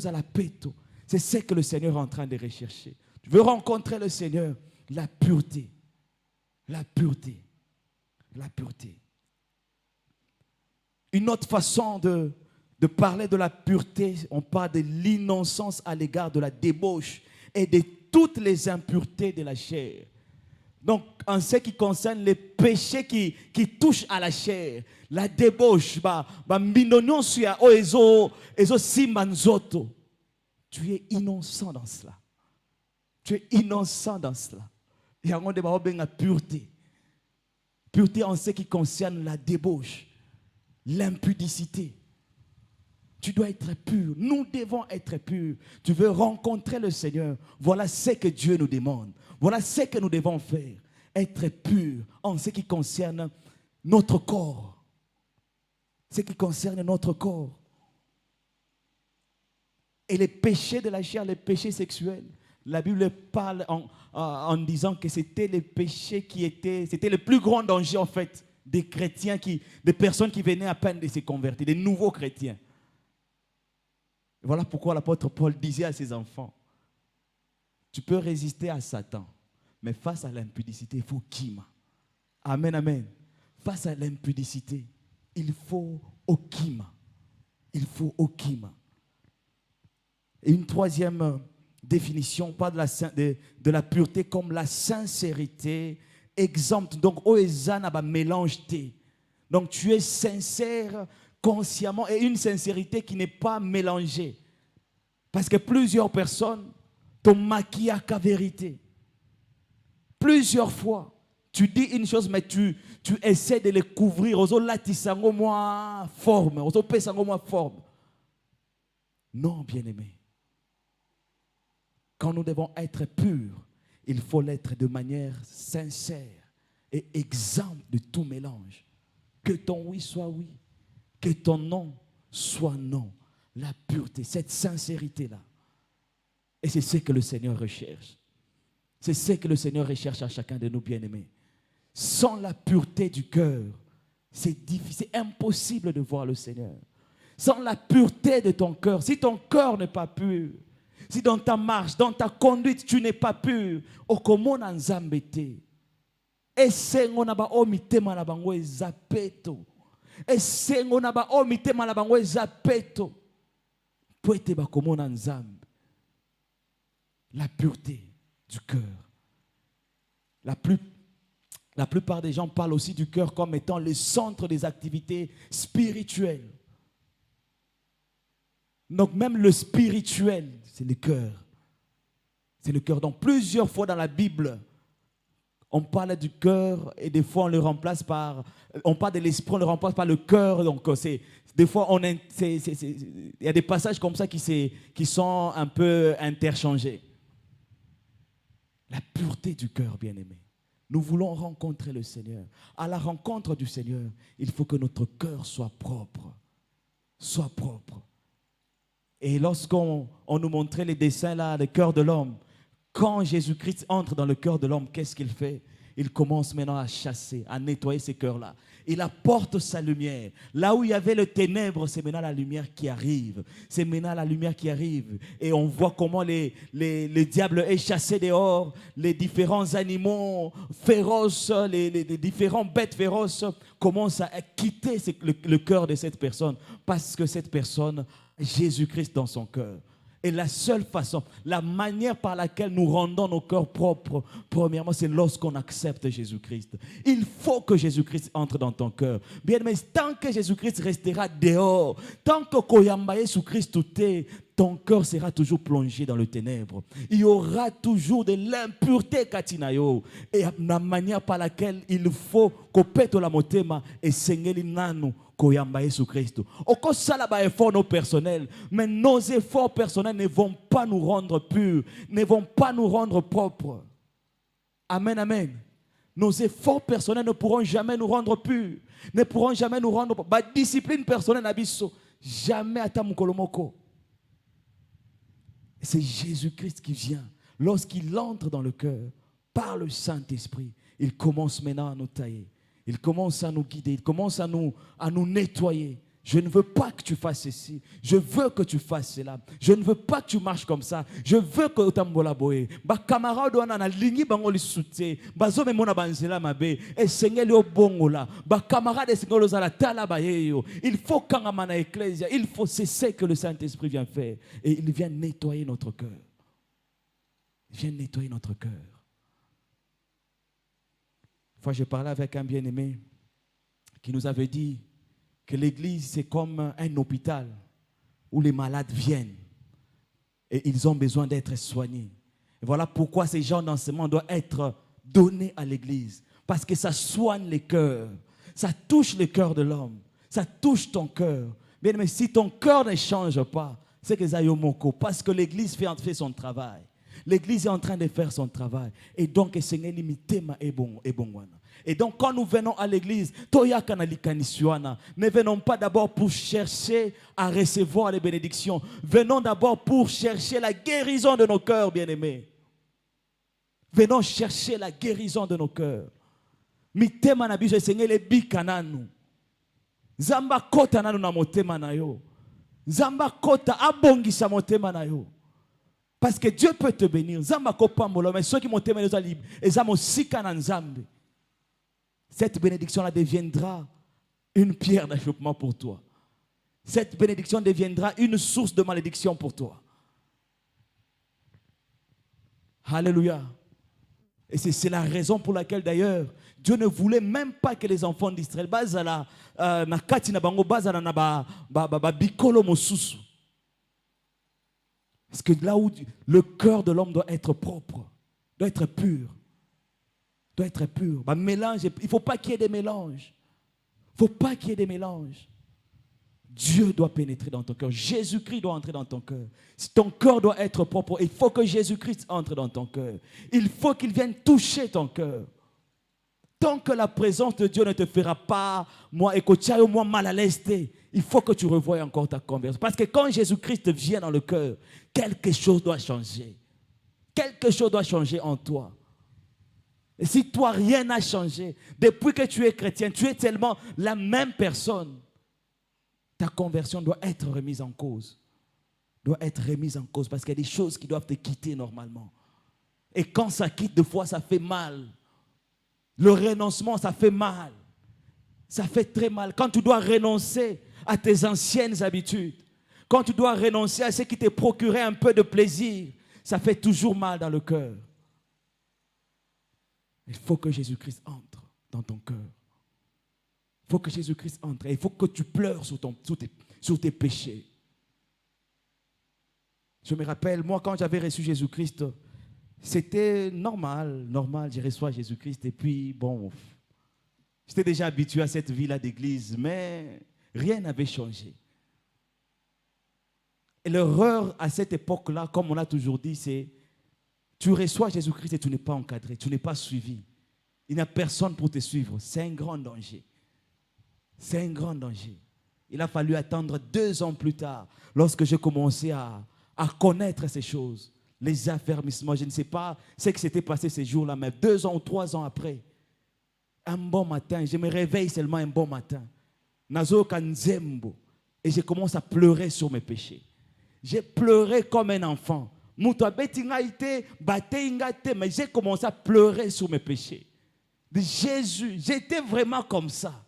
c'est ce que le Seigneur est en train de rechercher. Tu veux rencontrer le Seigneur, la pureté. La pureté. La pureté. Une autre façon de parler de la pureté, on parle de l'innocence à l'égard de la débauche et de toutes les impuretés de la chair. Donc, en ce qui concerne les péchés qui touchent à la chair, la débauche, tu es innocent dans cela. Tu es innocent dans cela. Il y a une pureté. Pureté en ce qui concerne la débauche, l'impudicité. Tu dois être pur. Nous devons être purs. Tu veux rencontrer le Seigneur. Voilà ce que Dieu nous demande. Voilà ce que nous devons faire. Être pur en ce qui concerne notre corps. ce qui concerne notre corps. Et les péchés de la chair, les péchés sexuels, la Bible parle en disant que c'était les péchés c'était le plus grand danger en fait des chrétiens, des personnes qui venaient à peine de se convertir, des nouveaux chrétiens. Et voilà pourquoi l'apôtre Paul disait à ses enfants, tu peux résister à Satan, mais face à l'impudicité, il faut kima. Amen, amen. Face à l'impudicité, il faut okima. Il faut okima. Et une troisième définition, on parle de la pureté comme la sincérité exempte. Donc, oezana ba mélange. Donc, tu es sincère consciemment et une sincérité qui n'est pas mélangée. Parce que plusieurs personnes te maquillent à la vérité. Plusieurs fois, tu dis une chose, mais tu essaies de le couvrir. Forme. Non, bien-aimé. Quand nous devons être purs, il faut l'être de manière sincère et exempte de tout mélange. Que ton oui soit oui, que ton non soit non. La pureté, cette sincérité-là. Et c'est ce que le Seigneur recherche. C'est ce que le Seigneur recherche à chacun de nous bien-aimés. Sans la pureté du cœur, c'est difficile, c'est impossible de voir le Seigneur. Sans la pureté de ton cœur, si ton cœur n'est pas pur, si dans ta marche, dans ta conduite, tu n'es pas pur, okomona nzambe te. Esengo na ba o mitema na bango ezapeto. Esengo na ba o mitema na bango ezapeto. Poete ba komona nzambe. La pureté du cœur. La plupart des gens parlent aussi du cœur comme étant le centre des activités spirituelles. Donc même le spirituel, c'est le cœur. C'est le cœur. Donc plusieurs fois dans la Bible, on parle du cœur et des fois on le remplace par... On parle de l'esprit, on le remplace par le cœur. Donc des fois, il y a des passages comme ça qui sont un peu interchangés. La pureté du cœur, bien-aimé. Nous voulons rencontrer le Seigneur. À la rencontre du Seigneur, il faut que notre cœur soit propre. Soit propre. Et lorsqu'on nous montrait les dessins là, le cœur de l'homme, quand Jésus-Christ entre dans le cœur de l'homme, qu'est-ce qu'il fait? Il commence maintenant à chasser, à nettoyer ces cœurs-là. Il apporte sa lumière. Là où il y avait le ténèbre, c'est maintenant la lumière qui arrive. C'est maintenant la lumière qui arrive. Et on voit comment le diable est chassé dehors. Les différents animaux féroces, les différentes bêtes féroces commencent à quitter le cœur de cette personne. Parce que cette personne a Jésus-Christ dans son cœur. Et la seule façon, la manière par laquelle nous rendons nos cœurs propres, premièrement, c'est lorsqu'on accepte Jésus-Christ. Il faut que Jésus-Christ entre dans ton cœur. Bien, mais tant que Jésus-Christ restera dehors, tant que Koyamba Jésus-Christ ton cœur sera toujours plongé dans le ténèbre. Il y aura toujours de l'impureté katinayo. Et la manière par laquelle il faut kopete la motema et sengeli nanu koyamba Jésus Christ. Oko sala ba effort nos personnels, mais nos efforts personnels ne vont pas nous rendre purs, ne vont pas nous rendre propres. Amen, amen. Nos efforts personnels ne pourront jamais nous rendre purs, ne pourront jamais nous rendre ba discipline personnelle abisso, jamais atamukolomoko. C'est Jésus-Christ qui vient. Lorsqu'il entre dans le cœur, par le Saint-Esprit, il commence maintenant à nous tailler. Il commence à nous guider. Il commence à nous nettoyer. Je ne veux pas que tu fasses ceci. Je veux que tu fasses cela. Je ne veux pas que tu marches comme ça. Je veux que tu t'ambola boye. Ba camarade wana na lingi bango li soute. Ba zome mona banzela mabe. E sengeli o bongola. Ba camarade sengolo zala tala ba yeyo. Il faut kangama na ecclesia. Il faut cesser que le Saint-Esprit vient faire. Et il vient nettoyer notre cœur. Il vient nettoyer notre cœur. Une fois, je parlais avec un bien-aimé qui nous avait dit que l'église, c'est comme un hôpital où les malades viennent et ils ont besoin d'être soignés. Et voilà pourquoi ces gens d'enseignement doivent être donnés à l'église. Parce que ça soigne les cœurs. Ça touche le cœur de l'homme. Ça touche ton cœur. Mais si ton cœur ne change pas, c'est que Zayomoko, parce que l'église fait son travail. L'église est en train de faire son travail. Et donc, Seigneur, limitema et bon. Et donc, quand nous venons à l'église, ne venons pas d'abord pour chercher à recevoir les bénédictions. Venons d'abord pour chercher la guérison de nos cœurs, bien-aimés. Venons chercher la guérison de nos cœurs. Mitema na biso Seigneur le bikananu. Zamba kota nanu na motema na yo. Zamba kota abongisa motema na yo. Parce que Dieu peut te bénir. Zamba kopambola mais ceux qui motema na libre et zamo sika na nzambe. Cette bénédiction-là deviendra une pierre d'achoppement pour toi. Cette bénédiction deviendra une source de malédiction pour toi. Alléluia. Et c'est la raison pour laquelle d'ailleurs Dieu ne voulait même pas que les enfants d'Israël bazala nakati na bango bazala na ba bikolo mosusu. Parce que là où le cœur de l'homme doit être propre, doit être pur. Doit être pur. Bah, mélange, il ne faut pas qu'il y ait des mélanges. Il ne faut pas qu'il y ait des mélanges. Dieu doit pénétrer dans ton cœur. Jésus-Christ doit entrer dans ton cœur. Si ton cœur doit être propre, il faut que Jésus-Christ entre dans ton cœur. Il faut qu'il vienne toucher ton cœur. Tant que la présence de Dieu ne te fera pas, moi, mal à l'aise, il faut que tu revoies encore ta conversion. Parce que quand Jésus-Christ vient dans le cœur, quelque chose doit changer. Quelque chose doit changer en toi. Et si toi, rien n'a changé, depuis que tu es chrétien, tu es tellement la même personne, ta conversion doit être remise en cause. Doit être remise en cause parce qu'il y a des choses qui doivent te quitter normalement. Et quand ça quitte, des fois, ça fait mal. Le renoncement, ça fait mal. Ça fait très mal. Quand tu dois renoncer à tes anciennes habitudes, quand tu dois renoncer à ce qui te procurait un peu de plaisir, ça fait toujours mal dans le cœur. Il faut que Jésus-Christ entre dans ton cœur. Il faut que Jésus-Christ entre. Et il faut que tu pleures sur tes péchés. Je me rappelle, moi, quand j'avais reçu Jésus-Christ, c'était normal. J'ai reçu Jésus-Christ. Et puis, bon, j'étais déjà habitué à cette vie-là d'église, mais rien n'avait changé. Et l'erreur à cette époque-là, comme on a toujours dit, c'est tu reçois Jésus-Christ et tu n'es pas encadré, tu n'es pas suivi. Il n'y a personne pour te suivre. C'est un grand danger. C'est un grand danger. Il a fallu attendre 2 ans plus tard, lorsque j'ai commencé à connaître ces choses, les affermissements. Je ne sais pas ce qui s'était passé ces jours-là, mais 2 ans ou 3 ans après, un bon matin, je me réveille seulement un bon matin. Nazo kanzembo. Et je commence à pleurer sur mes péchés. J'ai pleuré comme un enfant. Mais j'ai commencé à pleurer sur mes péchés. Jésus, j'étais vraiment comme ça.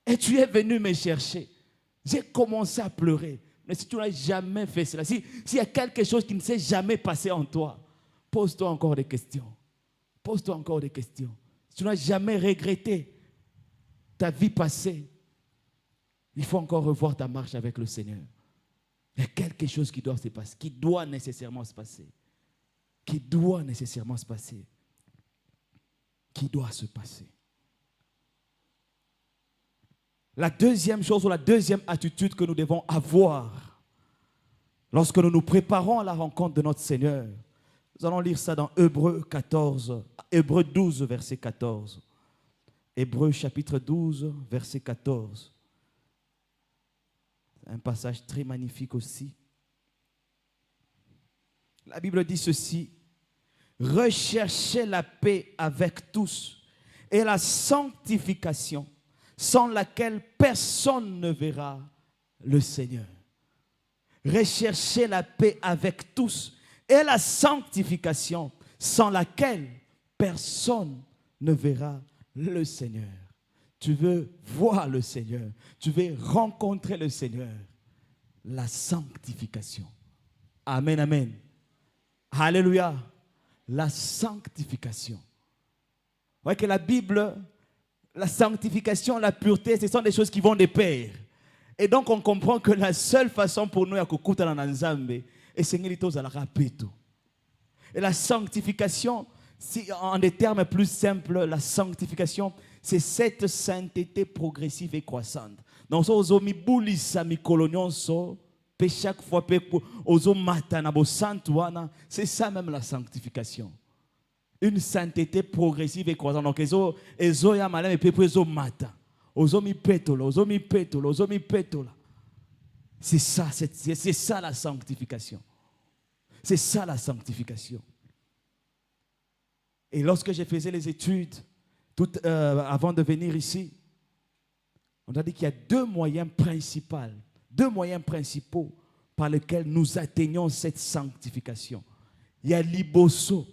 Et tu es venu me chercher. J'ai commencé à pleurer. Mais si tu n'as jamais fait cela, s'il y a quelque chose qui ne s'est jamais passé en toi, pose-toi encore des questions. Pose-toi encore des questions. Si tu n'as jamais regretté ta vie passée, il faut encore revoir ta marche avec le Seigneur. Il y a quelque chose qui doit se passer, qui doit nécessairement se passer. Qui doit nécessairement se passer. Qui doit se passer. La deuxième chose ou la deuxième attitude que nous devons avoir lorsque nous nous préparons à la rencontre de notre Seigneur, nous allons lire ça dans Hébreux 12, verset 14. Hébreux chapitre 12, verset 14. Un passage très magnifique aussi. La Bible dit ceci: recherchez la paix avec tous et la sanctification, sans laquelle personne ne verra le Seigneur. Recherchez la paix avec tous et la sanctification, sans laquelle personne ne verra le Seigneur. Tu veux voir le Seigneur, tu veux rencontrer le Seigneur. La sanctification. Amen, amen. Alléluia. La sanctification. Vous voyez que la Bible, la sanctification, la pureté, ce sont des choses qui vont de pair. Et donc on comprend que la seule façon pour nous, et la sanctification, en des termes plus simples, la sanctification, c'est cette sainteté progressive et croissante. Donc, chaque fois, c'est ça même la sanctification. Une sainteté progressive et croissante. Donc, c'est ça la sanctification. C'est ça la sanctification. Et lorsque je faisais les études, avant de venir ici, on a dit qu'il y a deux moyens principaux par lesquels nous atteignons cette sanctification. Il y a l'ibosso.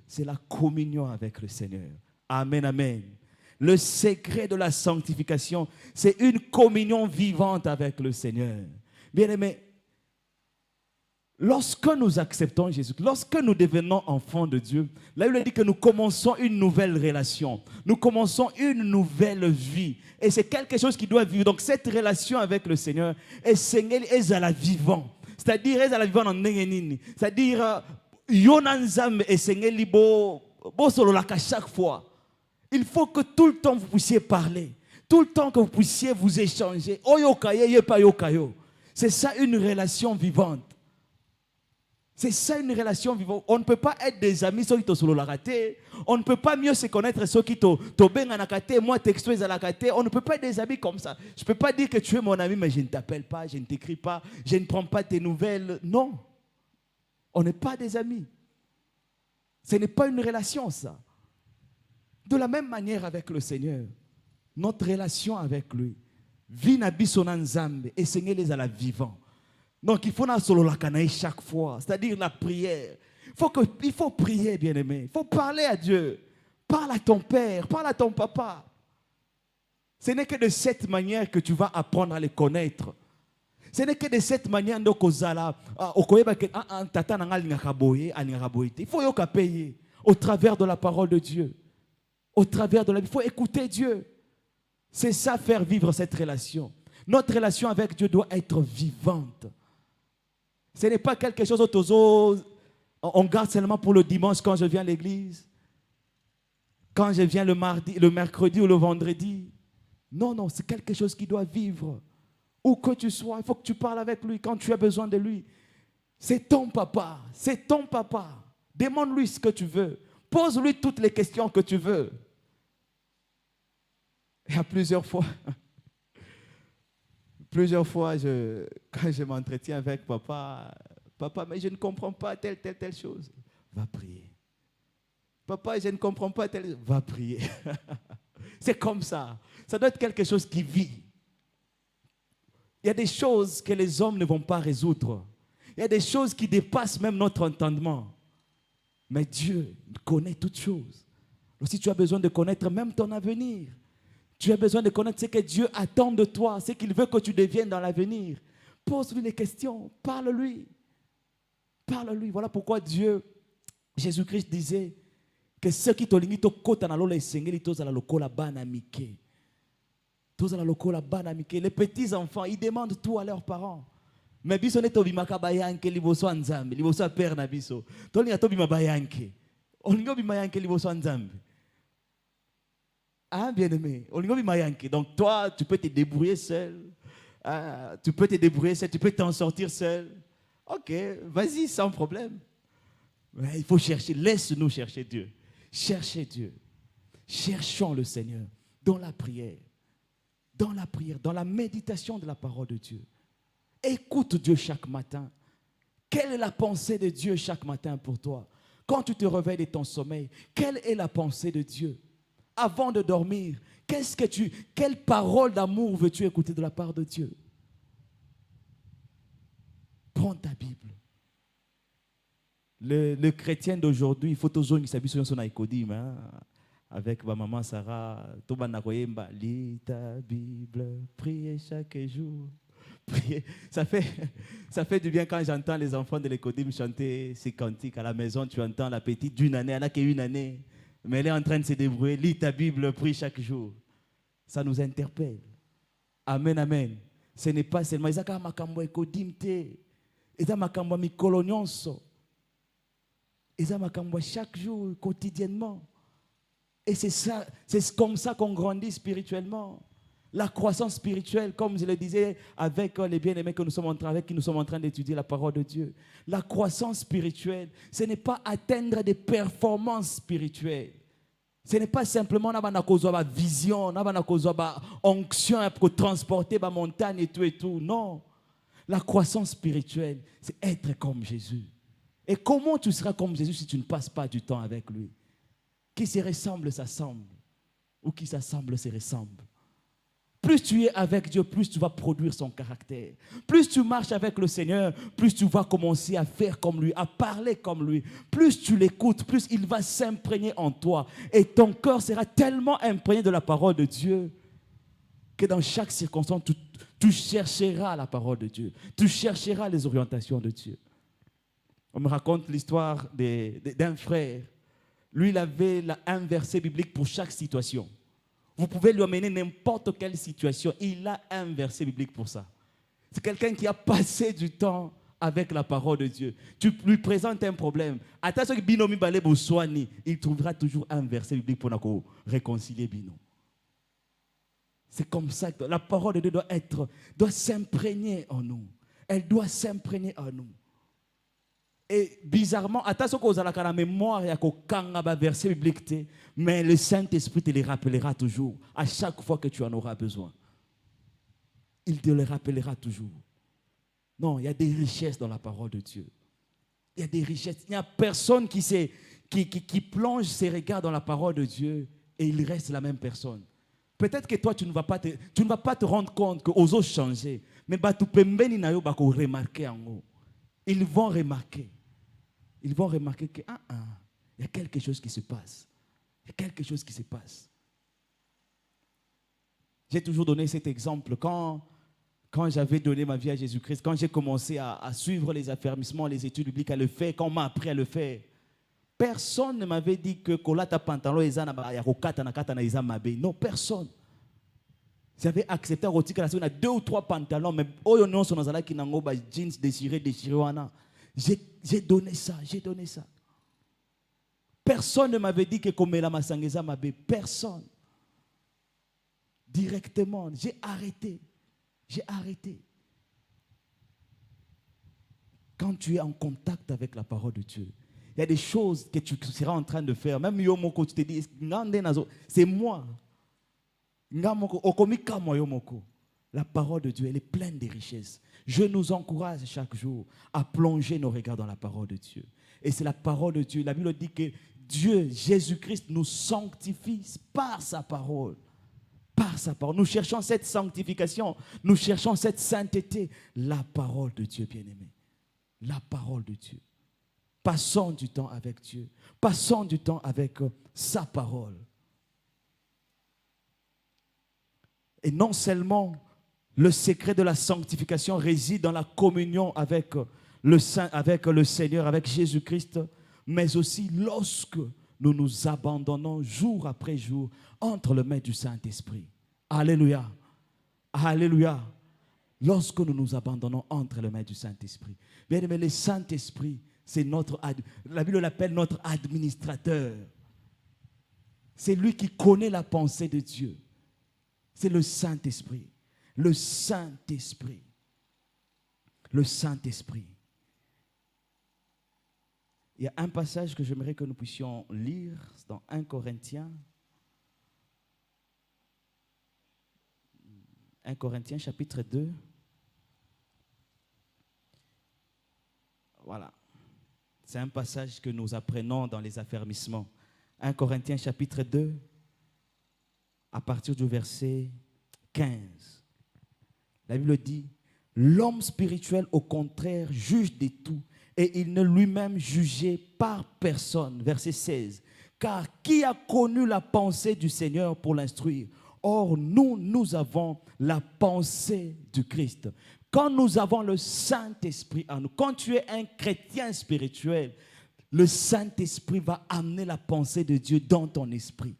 C'est la communion avec le Seigneur. Amen, amen. Le secret de la sanctification, c'est une communion vivante avec le Seigneur. Bien-aimés, lorsque nous acceptons Jésus, lorsque nous devenons enfants de Dieu, la Bible dit que nous commençons une nouvelle relation. Nous commençons une nouvelle vie. Et c'est quelque chose qui doit vivre. Donc cette relation avec le Seigneur est à la vivant. C'est-à-dire, est à la vivant en nengenini. C'est-à-dire, yonanzam et sengeli bo solo la chaque fois. Il faut que tout le temps vous puissiez parler. Tout le temps que vous puissiez vous échanger. C'est ça une relation vivante. C'est ça une relation vivante. On ne peut pas être des amis ceux qui sont la raté. On ne peut pas mieux se connaître ceux qui sont la raté. Moi, texto est la raté. On ne peut pas être des amis comme ça. Je ne peux pas dire que tu es mon ami, mais je ne t'appelle pas, je ne t'écris pas, je ne prends pas tes nouvelles. Non. On n'est pas des amis. Ce n'est pas une relation, ça. De la même manière avec le Seigneur, notre relation avec lui, Vinabisonanzambe, et Seigneur les à la vivant. Donc il faut solo la canaille chaque fois, c'est-à-dire la prière. Il faut prier, bien-aimé. Il faut parler à Dieu. Parle à ton père, parle à ton papa. Ce n'est que de cette manière que tu vas apprendre à les connaître. Ce n'est que de cette manière que il faut payer au travers de la parole de Dieu. Au travers de la vie, il faut écouter Dieu. C'est ça, faire vivre cette relation. Notre relation avec Dieu doit être vivante. Ce n'est pas quelque chose on garde seulement pour le dimanche quand je viens à l'église, quand je viens le mardi, le mercredi ou le vendredi. Non, c'est quelque chose qui doit vivre. Où que tu sois, il faut que tu parles avec lui quand tu as besoin de lui. C'est ton papa, c'est ton papa. Demande-lui ce que tu veux. Pose-lui toutes les questions que tu veux. Il y a plusieurs fois, quand je m'entretiens avec papa, mais je ne comprends pas telle chose. Va prier. Papa, je ne comprends pas telle, va prier. C'est comme ça. Ça doit être quelque chose qui vit. Il y a des choses que les hommes ne vont pas résoudre. Il y a des choses qui dépassent même notre entendement. Mais Dieu connaît toutes choses. Donc, si tu as besoin de connaître même ton avenir, tu as besoin de connaître ce que Dieu attend de toi, ce qu'il veut que tu deviennes dans l'avenir. Pose-lui des questions, parle-lui. Parle-lui. Voilà pourquoi Jésus-Christ disait que ceux qui t'ont limité au côté dans l'eau, Seigneur, ils la lokola banamike. Les petits enfants, ils demandent tout à leurs parents. Mais biso ne tobimaka bayanke liboso nzambe, liboso père na biso. Toli na tobima bayanke. Olingo bimayanke liboso nzambe. Ah, bien-aimé, olingo bimayanke. Donc toi, tu peux te débrouiller seul. Tu peux t'en sortir seul. OK, vas-y, sans problème. Mais il faut chercher, laisse-nous chercher Dieu. Cherchez Dieu. Cherchons le Seigneur dans la prière. Dans la méditation de la parole de Dieu. Écoute Dieu chaque matin. Quelle est la pensée de Dieu chaque matin pour toi? Quand tu te réveilles de ton sommeil, quelle est la pensée de Dieu? Avant de dormir, quelle parole d'amour veux-tu écouter de la part de Dieu? Prends ta Bible. Le chrétien d'aujourd'hui, il faut toujours qu'il s'habille sur son aïkodim, avec ma maman Sarah, lis ta Bible, priez chaque jour. Priez. Ça fait du bien quand j'entends les enfants de l'Écodim chanter ces cantiques à la maison. Tu entends la petite d'une année, elle n'a qu'une année, mais elle est en train de se débrouiller. Lis ta Bible, prie chaque jour. Ça nous interpelle. Amen, amen. Ce n'est pas seulement Isaka makambo Écodim te, Isa makambo mikolo nyonso, Isa makambo chaque jour, quotidiennement. Et c'est comme ça qu'on grandit spirituellement. La croissance spirituelle, comme je le disais avec les bien-aimés que nous sommes en train, avec qui nous sommes en train d'étudier la parole de Dieu. La croissance spirituelle, ce n'est pas atteindre des performances spirituelles. Ce n'est pas simplement une vision, une onction pour transporter la montagne et tout. Non. La croissance spirituelle, c'est être comme Jésus. Et comment tu seras comme Jésus si tu ne passes pas du temps avec lui? Qui se ressemble, s'assemble. Ou qui s'assemble, se ressemble. Plus tu es avec Dieu, plus tu vas produire son caractère. Plus tu marches avec le Seigneur, plus tu vas commencer à faire comme lui, à parler comme lui. Plus tu l'écoutes, plus il va s'imprégner en toi. Et ton cœur sera tellement imprégné de la parole de Dieu que dans chaque circonstance, tu chercheras la parole de Dieu. Tu chercheras les orientations de Dieu. On me raconte l'histoire d'un frère. Lui, il avait un verset biblique pour chaque situation. Vous pouvez lui amener n'importe quelle situation. Il a un verset biblique pour ça. C'est quelqu'un qui a passé du temps avec la parole de Dieu. Tu lui présentes un problème. Attention que Binomi Balé Boussoani, il trouvera toujours un verset biblique pour nous réconcilier Bino. C'est comme ça que la parole de Dieu doit s'imprégner en nous. Elle doit s'imprégner en nous. Et bizarrement, attention que vous avez la mémoire et que verset biblique, mais le Saint-Esprit te les rappellera toujours à chaque fois que tu en auras besoin. Il te les rappellera toujours. Non, il y a des richesses dans la parole de Dieu. Il y a des richesses. Il n'y a personne qui plonge ses regards dans la parole de Dieu et il reste la même personne. Peut-être que toi, tu ne vas pas te rendre compte que aux autres changé. Mais tu peux remarquer en haut. Ils vont remarquer. Ils vont remarquer que il y a quelque chose qui se passe. Il y a quelque chose qui se passe. J'ai toujours donné cet exemple. Quand j'avais donné ma vie à Jésus-Christ, quand j'ai commencé à suivre les affermissements, les études bibliques, à le faire, quand on m'a appris à le faire, personne ne m'avait dit que kolata pantalon non, personne. J'avais accepté qu'il y a 2 ou 3 pantalons, mais jeans déchirés. J'ai donné ça. Personne ne m'avait dit que Komela Masangeza Mabé. Personne. Directement, j'ai arrêté. Quand tu es en contact avec la parole de Dieu, il y a des choses que tu seras en train de faire. Même Yomoko, tu te dis, c'est moi. La parole de Dieu, elle est pleine de richesses. Je nous encourage chaque jour à plonger nos regards dans la parole de Dieu. Et c'est la parole de Dieu. La Bible dit que Dieu, Jésus-Christ, nous sanctifie par sa parole. Par sa parole. Nous cherchons cette sanctification. Nous cherchons cette sainteté. La parole de Dieu, bien-aimé. La parole de Dieu. Passons du temps avec Dieu. Passons du temps avec sa parole. Et non seulement le secret de la sanctification réside dans la communion avec le Seigneur, avec Jésus-Christ, mais aussi lorsque nous nous abandonnons jour après jour entre les mains du Saint-Esprit. Alléluia. Alléluia. Lorsque nous nous abandonnons entre les mains du Saint-Esprit. Bien aimé, le Saint-Esprit, c'est la Bible l'appelle notre administrateur. C'est lui qui connaît la pensée de Dieu. C'est le Saint-Esprit. Le Saint-Esprit. Le Saint-Esprit. Il y a un passage que j'aimerais que nous puissions lire dans 1 Corinthiens. 1 Corinthiens chapitre 2. Voilà. C'est un passage que nous apprenons dans les affermissements. 1 Corinthiens chapitre 2. À partir du verset 15. La Bible dit, l'homme spirituel au contraire juge de tout et il n'est lui-même jugé par personne. Verset 16. Car qui a connu la pensée du Seigneur pour l'instruire? Or, nous avons la pensée du Christ. Quand nous avons le Saint-Esprit en nous, quand tu es un chrétien spirituel, le Saint-Esprit va amener la pensée de Dieu dans ton esprit.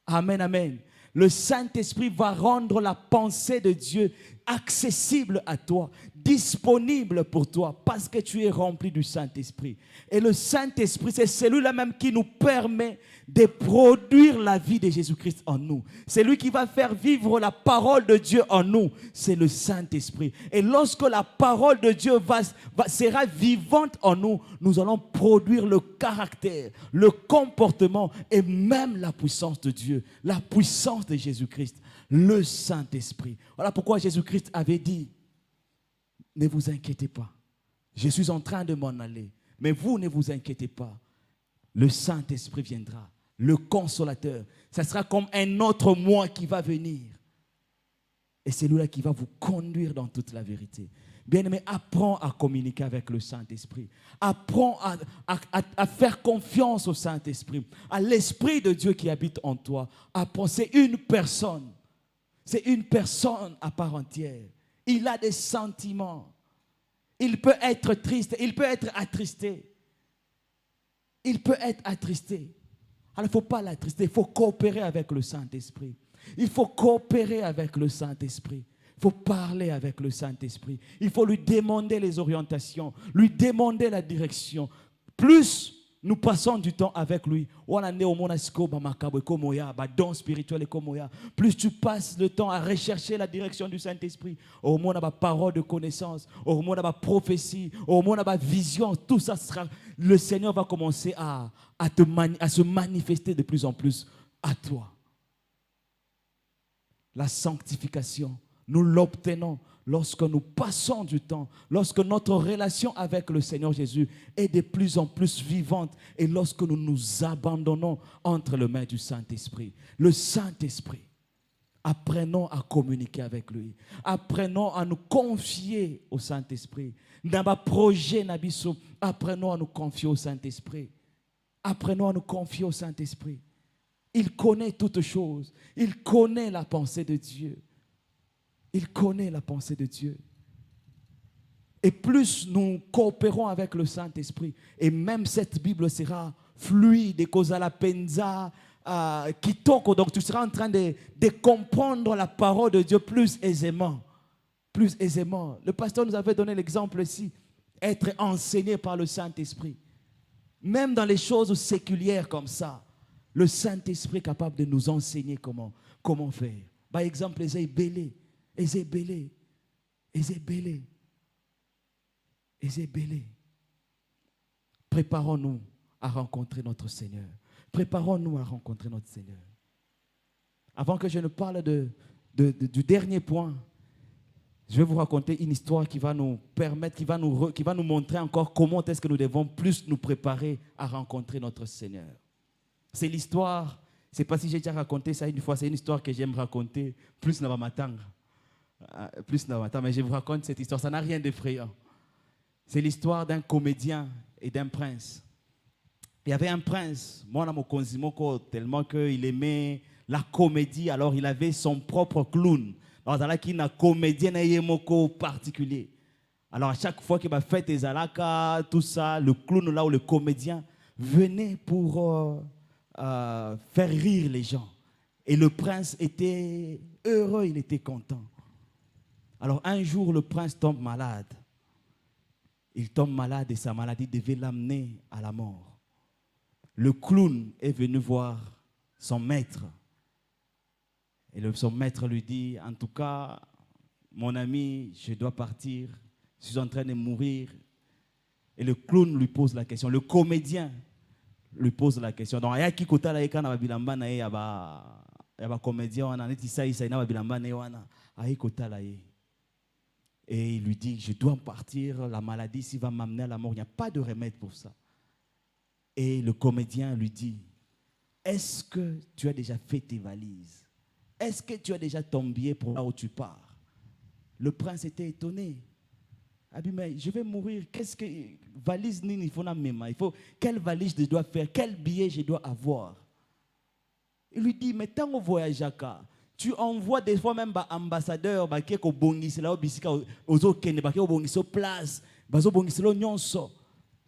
Amen, amen. Le Saint-Esprit va rendre la pensée de Dieu accessible à toi, disponible pour toi, parce que tu es rempli du Saint-Esprit. Et le Saint-Esprit, c'est celui-là même qui nous permet de produire la vie de Jésus-Christ en nous. C'est lui qui va faire vivre la parole de Dieu en nous. C'est le Saint-Esprit. Et lorsque la parole de Dieu sera vivante en nous, nous allons produire le caractère, le comportement et même la puissance de Dieu, la puissance de Jésus-Christ, le Saint-Esprit. Voilà pourquoi Jésus-Christ avait dit, ne vous inquiétez pas, je suis en train de m'en aller, mais vous ne vous inquiétez pas, le Saint-Esprit viendra, le Consolateur. Ça sera comme un autre moi qui va venir. Et c'est lui-là qui va vous conduire dans toute la vérité. Bien-aimé, apprends à communiquer avec le Saint-Esprit. Apprends à faire confiance au Saint-Esprit, à l'Esprit de Dieu qui habite en toi. Apprends, c'est une personne. C'est une personne à part entière. Il a des sentiments. Il peut être triste, il peut être attristé. Il peut être attristé. Alors il ne faut pas l'attrister, il faut coopérer avec le Saint-Esprit. Il faut coopérer avec le Saint-Esprit. Il faut parler avec le Saint-Esprit. Il faut lui demander les orientations, lui demander la direction. Plus nous passons du temps avec lui, plus tu passes le temps à rechercher la direction du Saint-Esprit, au moins la parole de connaissance, au moins la prophétie, au moins la vision, tout ça sera, le Seigneur va commencer à se manifester de plus en plus à toi. La sanctification, nous l'obtenons lorsque nous passons du temps, lorsque notre relation avec le Seigneur Jésus est de plus en plus vivante et lorsque nous nous abandonnons entre les mains du Saint-Esprit. Le Saint-Esprit, apprenons à communiquer avec lui. Apprenons à nous confier au Saint-Esprit. Dans nos projets, apprenons à nous confier au Saint-Esprit. Apprenons à nous confier au Saint-Esprit. Il connaît toutes choses. Il connaît la pensée de Dieu. Il connaît la pensée de Dieu. Et plus nous coopérons avec le Saint-Esprit, et même cette Bible sera fluide, kitoko, donc tu seras en train de comprendre la parole de Dieu plus aisément. Plus aisément. Le pasteur nous avait donné l'exemple ici, être enseigné par le Saint-Esprit. Même dans les choses séculières comme ça, le Saint-Esprit est capable de nous enseigner comment faire. Par exemple, Ezébélé. Préparons-nous à rencontrer notre Seigneur. Préparons-nous à rencontrer notre Seigneur. Avant que je ne parle du dernier point, je vais vous raconter une histoire qui va nous permettre, qui va nous montrer encore comment est-ce que nous devons plus nous préparer à rencontrer notre Seigneur. C'est l'histoire, je ne sais pas si j'ai déjà raconté ça une fois, c'est une histoire que j'aime raconter, plus dans ma tendre. Mais je vous raconte cette histoire, ça n'a rien d'effrayant. C'est l'histoire d'un comédien et d'un prince. Il y avait un prince, tellement qu'il aimait la comédie, alors il avait son propre clown. Alors, il y a un comédien particulier. Alors, à chaque fois qu'il va faire des alakas, tout ça, le clown là ou le comédien venait pour faire rire les gens. Et le prince était heureux, il était content. Alors un jour, le prince tombe malade. Il tombe malade et sa maladie devait l'amener à la mort. Le clown est venu voir son maître. Et son maître lui dit, en tout cas, mon ami, je dois partir. Je suis en train de mourir. Et le clown lui pose la question. Le comédien lui pose la question. Donc, il y a qui kota la ekana babilamba na ya ba comédien wana neti isa na babilamba na wana ai kota la ye. Et il lui dit, je dois partir, la maladie ici va m'amener à la mort, il n'y a pas de remède pour ça. Et le comédien lui dit, est-ce que tu as déjà fait tes valises? Est-ce que tu as déjà ton billet pour là où tu pars? Le prince était étonné. Il dit, mais je vais mourir, qu'est-ce que valise nini il faut na mema? Quelle valise je dois faire? Quel billet je dois avoir? Il lui dit, mais tant au voyage tu envoies des fois même des ambassadeurs qui sont bongisela bisika ozokende baki obongiso place bazo bongiselo nyonso.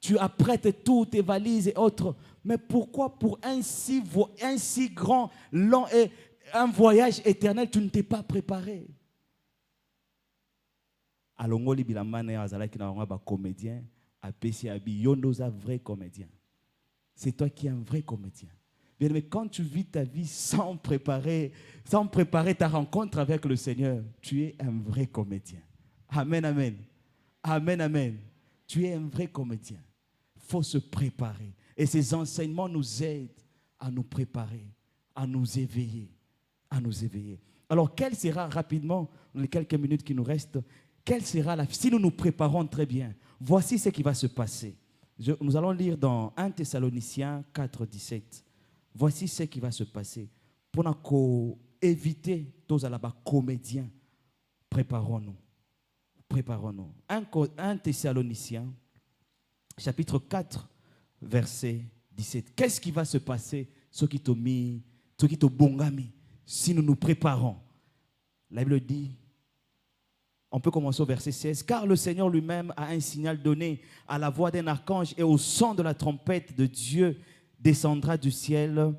Tu apprêtes toutes tes valises et autres. Mais pourquoi pour un si grand, long et un voyage éternel, tu ne t'es pas préparé? alongoli bilamba na azalaki na bango ba comédien apesi abi yondoza vrai comédien. C'est toi qui es un vrai comédien. Bien, mais quand tu vis ta vie sans préparer ta rencontre avec le Seigneur, tu es un vrai comédien. Amen, amen. Amen, amen. Tu es un vrai comédien. Il faut se préparer. Et ces enseignements nous aident à nous préparer, à nous éveiller, à nous éveiller. Alors, quelle sera rapidement, dans les quelques minutes qui nous restent, quelle sera si nous nous préparons très bien, voici ce qui va se passer. Nous allons lire dans 1 Thessaloniciens 4, 17. Voici ce qui va se passer. Pour éviter tous les comédiens, préparons-nous. Préparons-nous. 1 Thessaloniciens, chapitre 4, verset 17. Qu'est-ce qui va se passer, ceux qui t'ont mis, ceux qui t'ont bongami, si nous nous préparons? La Bible dit, on peut commencer au verset 16. Car le Seigneur lui-même a un signal donné à la voix d'un archange et au son de la trompette de Dieu descendra du ciel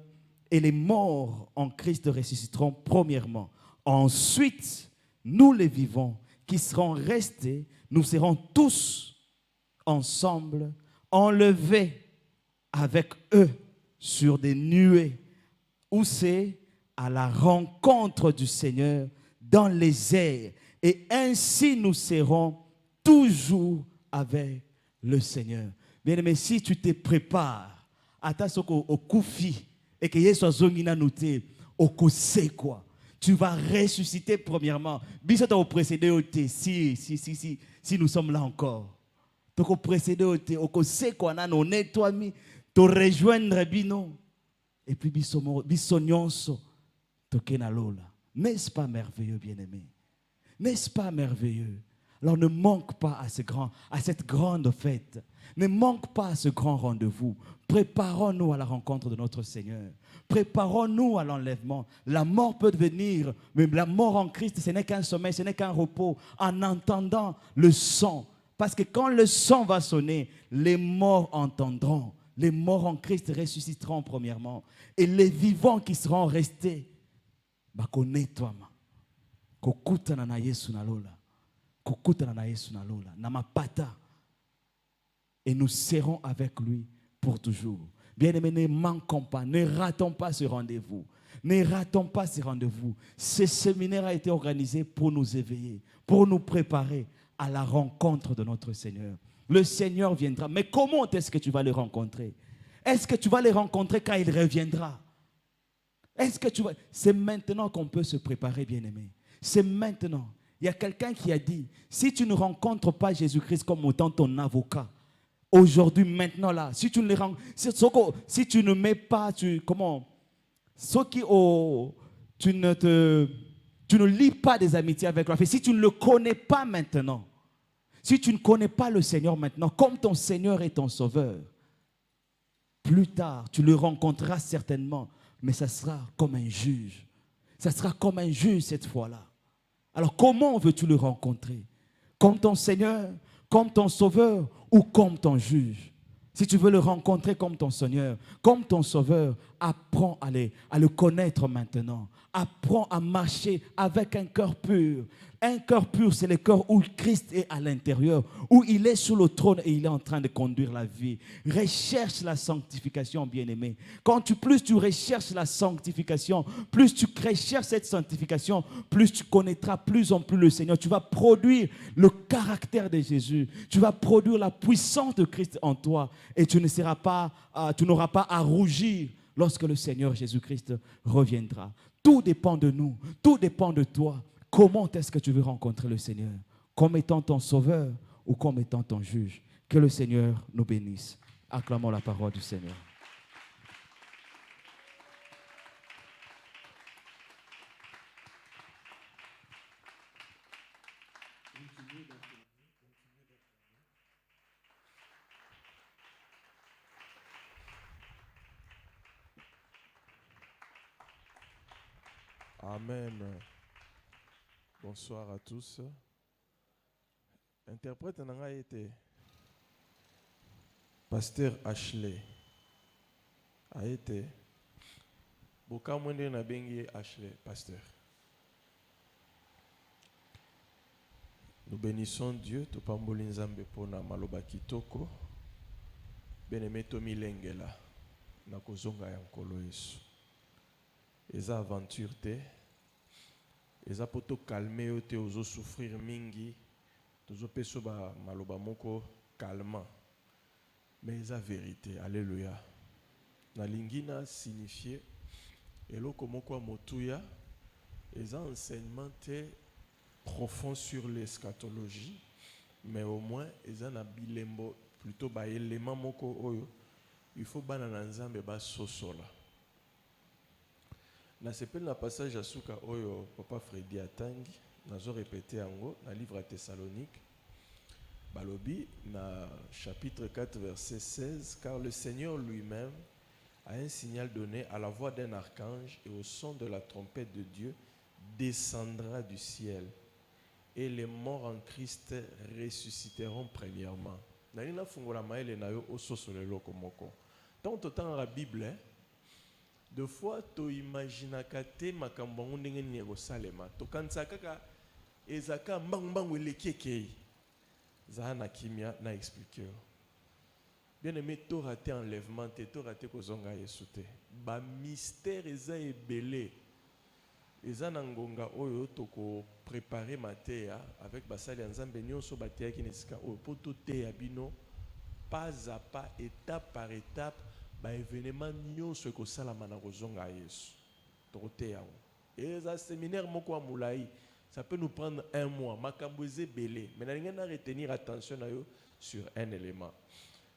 et les morts en Christ ressusciteront premièrement. Ensuite, nous les vivants qui serons restés, nous serons tous ensemble enlevés avec eux sur des nuées où c'est à la rencontre du Seigneur dans les airs. Et ainsi nous serons toujours avec le Seigneur. Bien-aimé, si tu te prépares, attention au koufi, et que Yesu azongina noté, au kose quoi. Tu vas ressusciter premièrement. Bisota au précédé si nous sommes là encore. Donc au précédé au kose quoi, on nettoie mi, te rejoindre bino. Et puis bisonyonso, toke na lola. N'est-ce pas merveilleux, bien-aimé? N'est-ce pas merveilleux? Alors ne manque pas à cette grande fête. Ne manque pas à ce grand rendez-vous. Préparons-nous à la rencontre de notre Seigneur. Préparons-nous à l'enlèvement. La mort peut venir, mais la mort en Christ, ce n'est qu'un sommeil, ce n'est qu'un repos. En entendant le son. Parce que quand le son va sonner, les morts entendront. Les morts en Christ ressusciteront premièrement. Et les vivants qui seront restés, nettoiement. Kokutana na Yesu na lola. Kokutana na Yesu na lola. Na mapata. Et nous serons avec lui pour toujours. Bien-aimés, ne manquons pas, ne ratons pas ce rendez-vous. Ne ratons pas ce rendez-vous. Ce séminaire a été organisé pour nous éveiller, pour nous préparer à la rencontre de notre Seigneur. Le Seigneur viendra. Mais comment est-ce que tu vas le rencontrer? Est-ce que tu vas le rencontrer quand il reviendra? Est-ce que tu vas... C'est maintenant qu'on peut se préparer, bien-aimés. C'est maintenant. Il y a quelqu'un qui a dit, si tu ne rencontres pas Jésus-Christ comme autant ton avocat, aujourd'hui, maintenant, là, si tu ne mets pas, tu ne lis pas des amitiés avec lui, si tu ne le connais pas maintenant, si tu ne connais pas le Seigneur maintenant, comme ton Seigneur et ton Sauveur, plus tard, tu le rencontreras certainement, mais ça sera comme un juge. Ça sera comme un juge cette fois-là. Alors comment veux-tu le rencontrer? Comme ton Seigneur, comme ton Sauveur ou comme ton juge? Si tu veux le rencontrer comme ton Seigneur, comme ton Sauveur, apprends à le connaître maintenant. Apprends à marcher avec un cœur pur. Un cœur pur, c'est le cœur où Christ est à l'intérieur, où il est sur le trône et il est en train de conduire la vie. Recherche la sanctification, bien-aimé. Plus tu recherches la sanctification, plus tu recherches cette sanctification, plus tu connaîtras plus en plus le Seigneur. Tu vas produire le caractère de Jésus. Tu vas produire la puissance de Christ en toi et tu n'auras pas à rougir lorsque le Seigneur Jésus-Christ reviendra. Tout dépend de nous, tout dépend de toi. Comment est-ce que tu veux rencontrer le Seigneur? Comme étant ton sauveur ou comme étant ton juge? Que le Seigneur nous bénisse. Acclamons la parole du Seigneur. Amen. Bonsoir à tous. Interprète n'a été Pasteur Ashley. A été Bokamwende Nabengi Ashley, pasteur. Nous bénissons Dieu, topamboli nzambe pona maloba kitoko. Bien-aimé Tomi Lengela, na kozonga ya nkolo Yesu. Eza aventure te, eza poto calmer yo te ozo souffrir mingi, tozo peso ba maloba moko calmant. Mais eza vérité, alléluia. Na lingina signifier eloko moko motuya, eza enseignement te profond sur l'eschatologie, mais au moins eza na bilembo plutôt ba élément moko oyo il faut bana na nzambe ba sosola. Na sepel na passage à suka oyo papa Freddy atangi nazo répéter yango na livre à Thessalonique balobi na chapitre 4 verset 16, car le Seigneur lui-même a un signal donné à la voix d'un archange et au son de la trompette de Dieu descendra du ciel et les morts en Christ ressusciteront premièrement. Nalina fungola maele na yo ososolelo komoko. Tant autant la Bible, deux fois to imagina kate makambo ndenge ni Yerusalema. To kansa kaka ezaka mbangbangu lekeke. Za na kimia na expliquer. Bien aimé, to raté enlèvement, to raté kozonga Yesu te. Ba mystère eza ebele. Eza na ngonga oyo toko préparer matéa avec basali nzambe nyonso batéa ki nesika oyo poto te ya bino pas à pas, étape par étape, ba événement nyonso ko salama na kozonga Yesu. Toko te ya. Eza séminaire moko amulai, ça peut nous prendre un mois, makambo eze belé, mais na ngena retenir attention na yo sur un élément.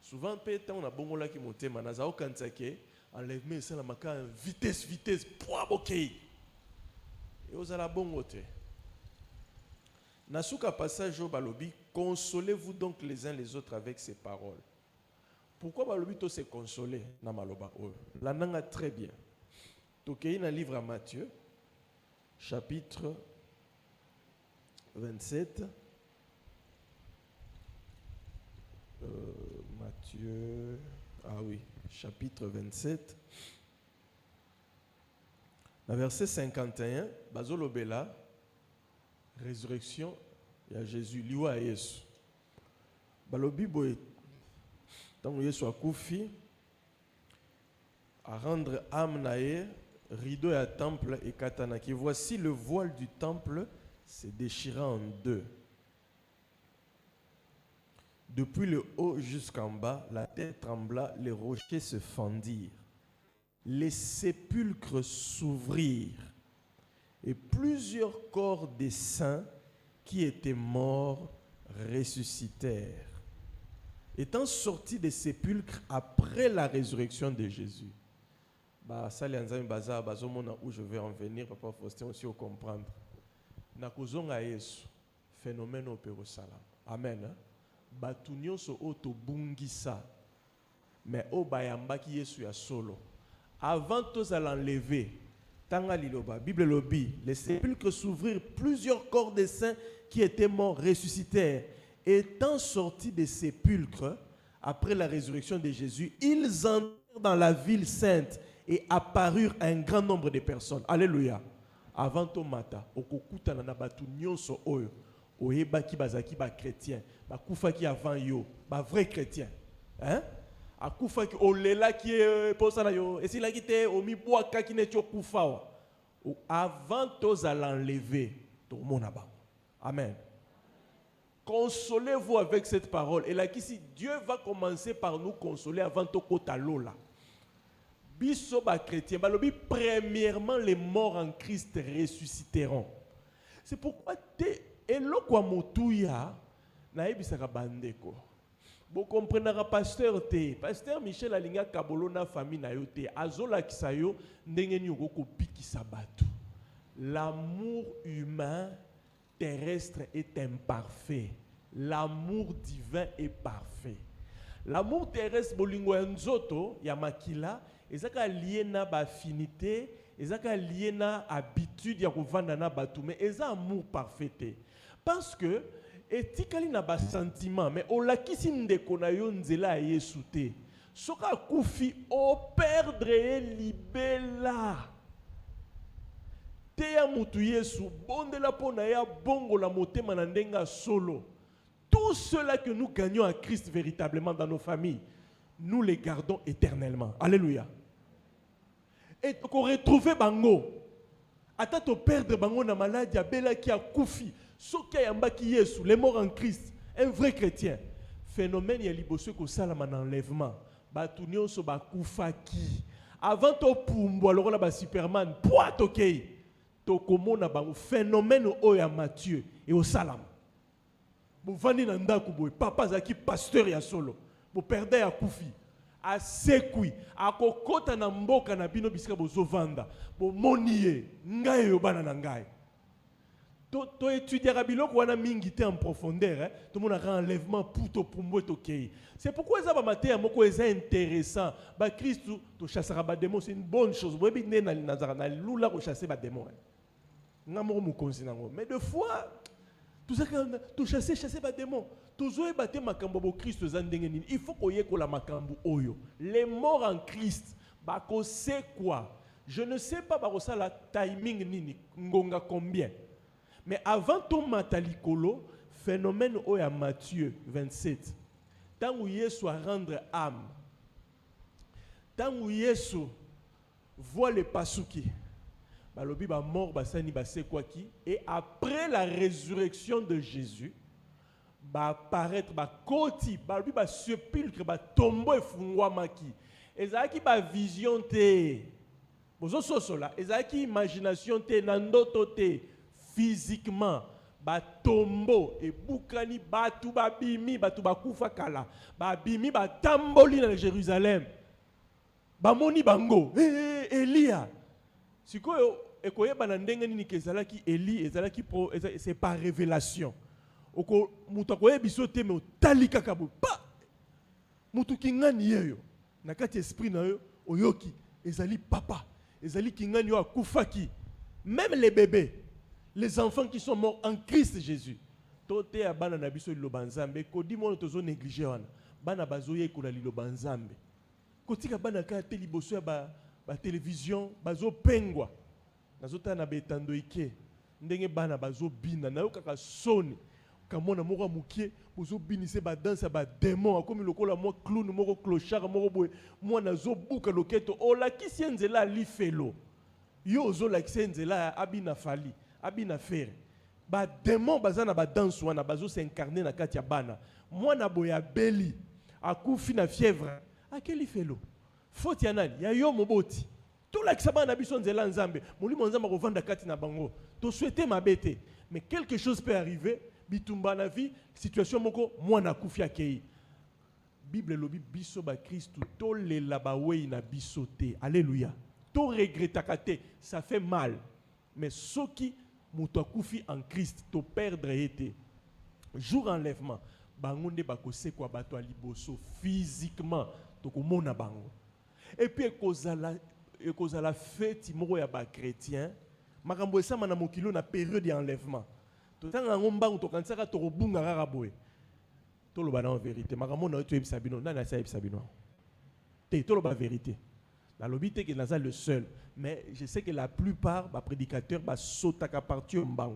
Souvent peut-être on a bongola ki motema na za okansake enlèvement ça la maka vitesse poa bokei. Et aux ala bongote. Nasuka passage au balobi, consolez-vous donc les uns les autres avec ces paroles. Pourquoi balobi to se consoler na maloba o? La nanga très bien. Tokei na livre à Matthieu, chapitre 27. Matthieu, ah oui, chapitre 27. Dans verset 51, Bazolo Bela, résurrection, il y a Jésus, liwa Yesu. Balobi boye, tant Yesu a koufi, à rendre âme nae, rideau à temple et katanaki. Voici le voile du temple se déchira en deux. Depuis le haut jusqu'en bas, la terre trembla, les rochers se fendirent. Les sépulcres s'ouvrirent et plusieurs corps des saints qui étaient morts ressuscitèrent. Étant sortis des sépulcres après la résurrection de Jésus. Où je vais en venir, Papa Faustin aussi au comprendre. Nakozonga Yesu, phénomène au Pérosalam. Amen. Batunyo so oto bungisa, mais o bayambaki Yesu ya solo. Avant tous à l'enlever, Tanga Liloba, Bible Lobby, les sépulcres s'ouvrirent, plusieurs corps des saints qui étaient morts ressuscitèrent. Étant sortis des sépulcres, après la résurrection de Jésus, ils entrèrent dans la ville sainte et apparurent à un grand nombre de personnes. Alléluia. Avant Tomata, Okokuta Nanabatu Nyonso Oyo, Oyebaki Bazaki ba chrétien, Bakufaki avant yo, ba vrai chrétien. Hein? Akufa ki olela ki posala yo esila ki te omibwaka ki netyo kufa avant tous à l'enlever tout le monde a ba. Amen. Consolez-vous avec cette parole et là si Dieu va commencer par nous consoler avant to kota lola. Biso ba chrétien balobi premièrement les morts en Christ ressusciteront. C'est pourquoi te eloko motuya na ebisaka bandeko. Vous comprenez, pasteur te, pasteur Michel Alinga Kabolo na famille na yo te, azola kisayo ndenge ni yoko piki sabatu. L'amour humain terrestre est imparfait. L'amour divin est parfait. L'amour terrestre bolingo nzoto ya makila ezaka lié na ba affinité, ezaka lié na habitude ya kovanda na batu, mais eza amour parfait. Parce que etikali na ba sentiment mais olakisi ndeko na yo nzela ya Yesu te soka kufi o perdre libela teya mutu Yesu bondela pona ya bongo la motema na ndenga solo. Tout cela que nous gagnons à Christ véritablement dans nos familles, nous les gardons éternellement. Alléluia. Et qu'on retrouve bango. Ata to perdre bango na maladie bela qui a koufi. Soki yamba ki Yesu, les morts en Christ, un vrai chrétien. Phénomène ya liboso ko salama na enlèvement. Ba tunio so ba koufaki. Avant to pumbo alors là ba Superman, poa tokei. To komona bango phénomène oya Matthieu et au salam. Bo vandi na ndako boy, papa zaki pasteur ya solo. Bo perdre ya koufi. A sekui, a kokota na mboka na bino bisika bozo vanda. Bo moniye, ngai yo bana na ngai. To étudier biloko wana mingi te en profondeur, tout le monde a un enlèvement pour to pumbo to kei. C'est pourquoi ça va mater à moko est intéressant. Ba Christ to chassera ba démon, c'est une bonne chose. Bo bi ne na nazara na lula ko chasser ba démon. Ngamo mo konsinango. Mais de fois tout ça to chasser ba démon. Toujours battre makambo bo Christ zandenge nini. Il faut koye ko la makambo oyo. Les morts en Christ, ba ko c'est quoi? Je ne sais pas ba ko ça la timing nini, ngonga combien. Mais avant tout matalikolo, phénomène oya Matthieu 27. Tant où Yesu a rendre âme. Tant où Yesu voit les pasuki. Balobi ba mort basani ba c'est quoi qui? Et après la résurrection de Jésus, ba apparaître ba koti, balobi ba sepulcre ba tombeau et fungwamaki. Ezaki ba vision te. Bozo sosola, ezaki imagination te nandoto te. Physiquement, ba tombo et boukani batu babimi batu bakufa kala babimi batamboli na Jérusalem bamoni bango Elia sikoyo ekoyeba na ndenge nini kezalaki Eli ezalaki c'est par révélation oko mutu koyebiso te me talika kabo pa mutu kingani yeyo na kati esprit na yo oyoki ezali papa ezali kingani yo akufaki même les bébés. Les enfants qui sont morts en Christ Jésus. Tote ya bana na biso liloba nzambe kodi mono tozo négliger wana. Bana bazoye kola liloba nzambe. Kotika bana ka te liboso ya ba télévision bazo pengwa. Nazota na betando ike. Ndenge bana bazo bina na yo kaka soni. Kamona moko mukie bozo binise ba danse ba démon comme lokola mo clown moko clochard moko boy. Moi nazo buka loketo ola kisienzela li felo. Yo zo la kisienzela abina fali. Abina faire ba démon bazana ba danse wana bazo s'incarner na kati ya bana mwana boya beli akufi na fièvre akeli felo faute ya nani ya yo moboti to la kisaba na biso nzela nzambe mulimo nzamba ko vanda kati na bango to souhaiter mabete mais quelque chose peut arriver bitumba na vie situation moko mwana akufi akei Bible lobi biso ba Christ to lela ba wei na biso te alléluia to regrettaka te ça fait mal mais ceux qui mutu akufi en Christ to perdre été jour enlèvement bangonde bakose kwa bato liboso physiquement to komona bango et puis ekozala fête moko ya ba chrétien makambo esama na mokilo na période d'enlèvement to tanga ngombango to kansaka to robunga kaka boye to loba na vérité makambo na to yebisa bino nana sa yebisa bino te to loba vérité. La lobité que Nazar le seul, mais je sais que la plupart des prédicateurs sautent à partir de la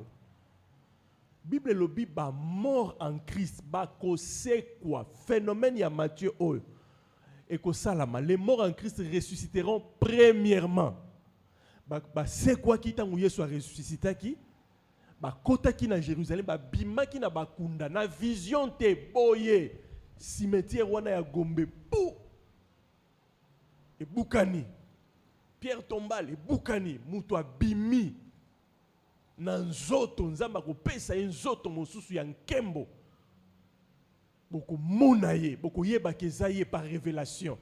Bible lobby ba mort en Christ, ba c'est quoi phénomène ya Matthieu oyo et ko salama les morts en Christ ressusciteront premièrement. Ba c'est quoi qui tangu Yesu a ressuscité qui ba kota ki na Jérusalem ba bima ki na bakunda na vision te boye cimetière wana ya Gombe pou et Boukani, Pierre Tombal et Boukani, mutu abimi na nzoto nzamba ko pesa nzoto mosusu ya nkembo boko monaye boko yeba kezaye par révélation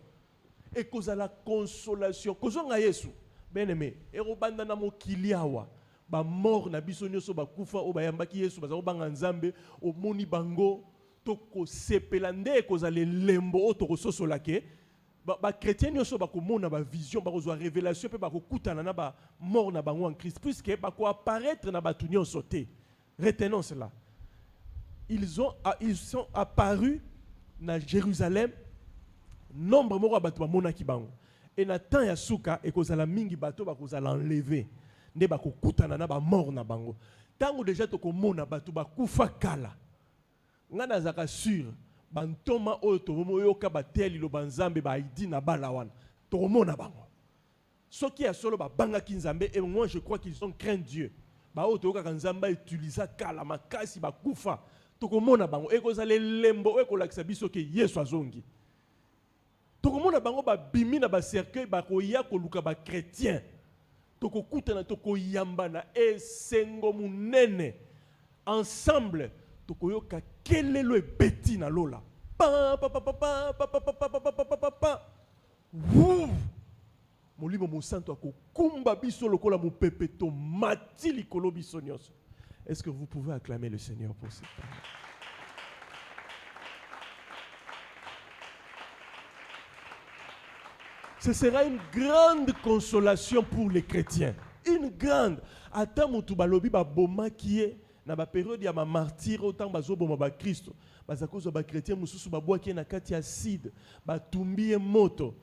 et cause la consolation kozonga Yesu bien-aimé et robanda na mokili awa ba mort na biso nyoso ba kufa o bayambaki Yesu baza banga nzambe o moni bango to ko sepelande kozala lembo o to kososola ke ba chrétien nyoso ba komona ba vision ba kozwa révélation pe ba kokutana na ba mort na bango en Christ puisque ba ko apparaître na batu nyoso te. Retenons cela. Ils sont apparus na Jérusalem nombre moko batu ba mona ki bango et na temps ya suka e kozala mingi bato ba kozala enlever nde bakokutana na ba mort na bango. Tango déjà tokomona batu bakufa kala. Nga nazaka sûr bantoma oyo tomoyoka bateli lo banzambe ba idi na bala wana. Tokomona bango. Soki ya solo ba banga kinzambe et moi je crois qu'ils ont craint Dieu. Ba oyo toyoka kanzamba utiliser kala makasi bakufa. Tokomona bango ekozale lembo ekolakisa biso ke Yesu azongi. Tokomona bango ba bimi na ba cercueil ba koya koluka ba chrétien. Tokokutana tokoyamba na esengo munene ensemble tokoyoka kelelo ebeti na lola pa pa pa pa pa pa pa pa pa pa pa pa molimo mosanto akokumba biso lokola mopepe to mati likolo biso nyonso. Est-ce que vous pouvez acclamer le Seigneur pour cette parole? Ce sera une grande consolation pour les chrétiens. Une grande. Ata mutu balobi ba boma kiye na ba période ya ma martyr autant bazo boma ba Christ. Bazakozo ba chrétien mususu ba boaki na kati acide, ba tumbi moto.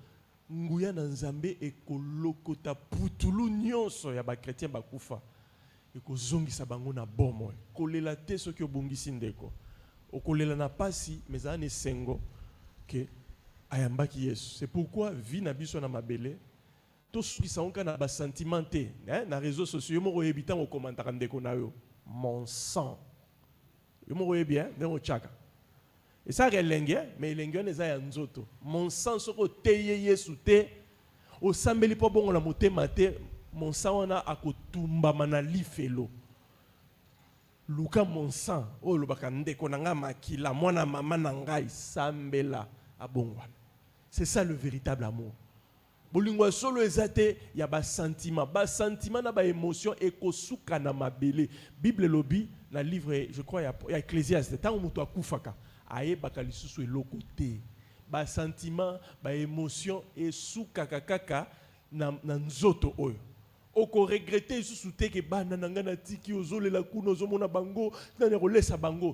Nguya na nzambe ekolokota putulu nyonso ya ba chrétien bakufa. Ekozongisa bango na bomo. Kolela te soki obungisi ndeko. Okolela na pasi mais ane sengo ke ayambaki Yesu. C'est pourquoi vie na biso na mabele to soukisa onka na ba sentimenté na réseaux sociaux mo oyebitan o commentaire ndeko na yo mon sang yo mo oyebia ndeko chaka et ça relenge mais elenge on eza ya nzoto mon sang soko teye Yesu te o sambeli po bongo la motema te mon sang wana akotumba mana lifelo luka mon sang o lobaka ndeko na nga makila mwana mama na ngai sambela abongwana. C'est ça le véritable amour. Bolingwa solo ezate ya ba sentiment na ba émotion ekosuka na mabele. Bible lobi na livre je crois ya Ecclésiaste tant muto akufaka aye bakalisusu eloko te. Ba sentiment ba émotion esuka kakaka na nzoto oyo. Oko regretter isusu te ke bana nanga na tiki ozolela kuno ozomona bango na rolesa bango.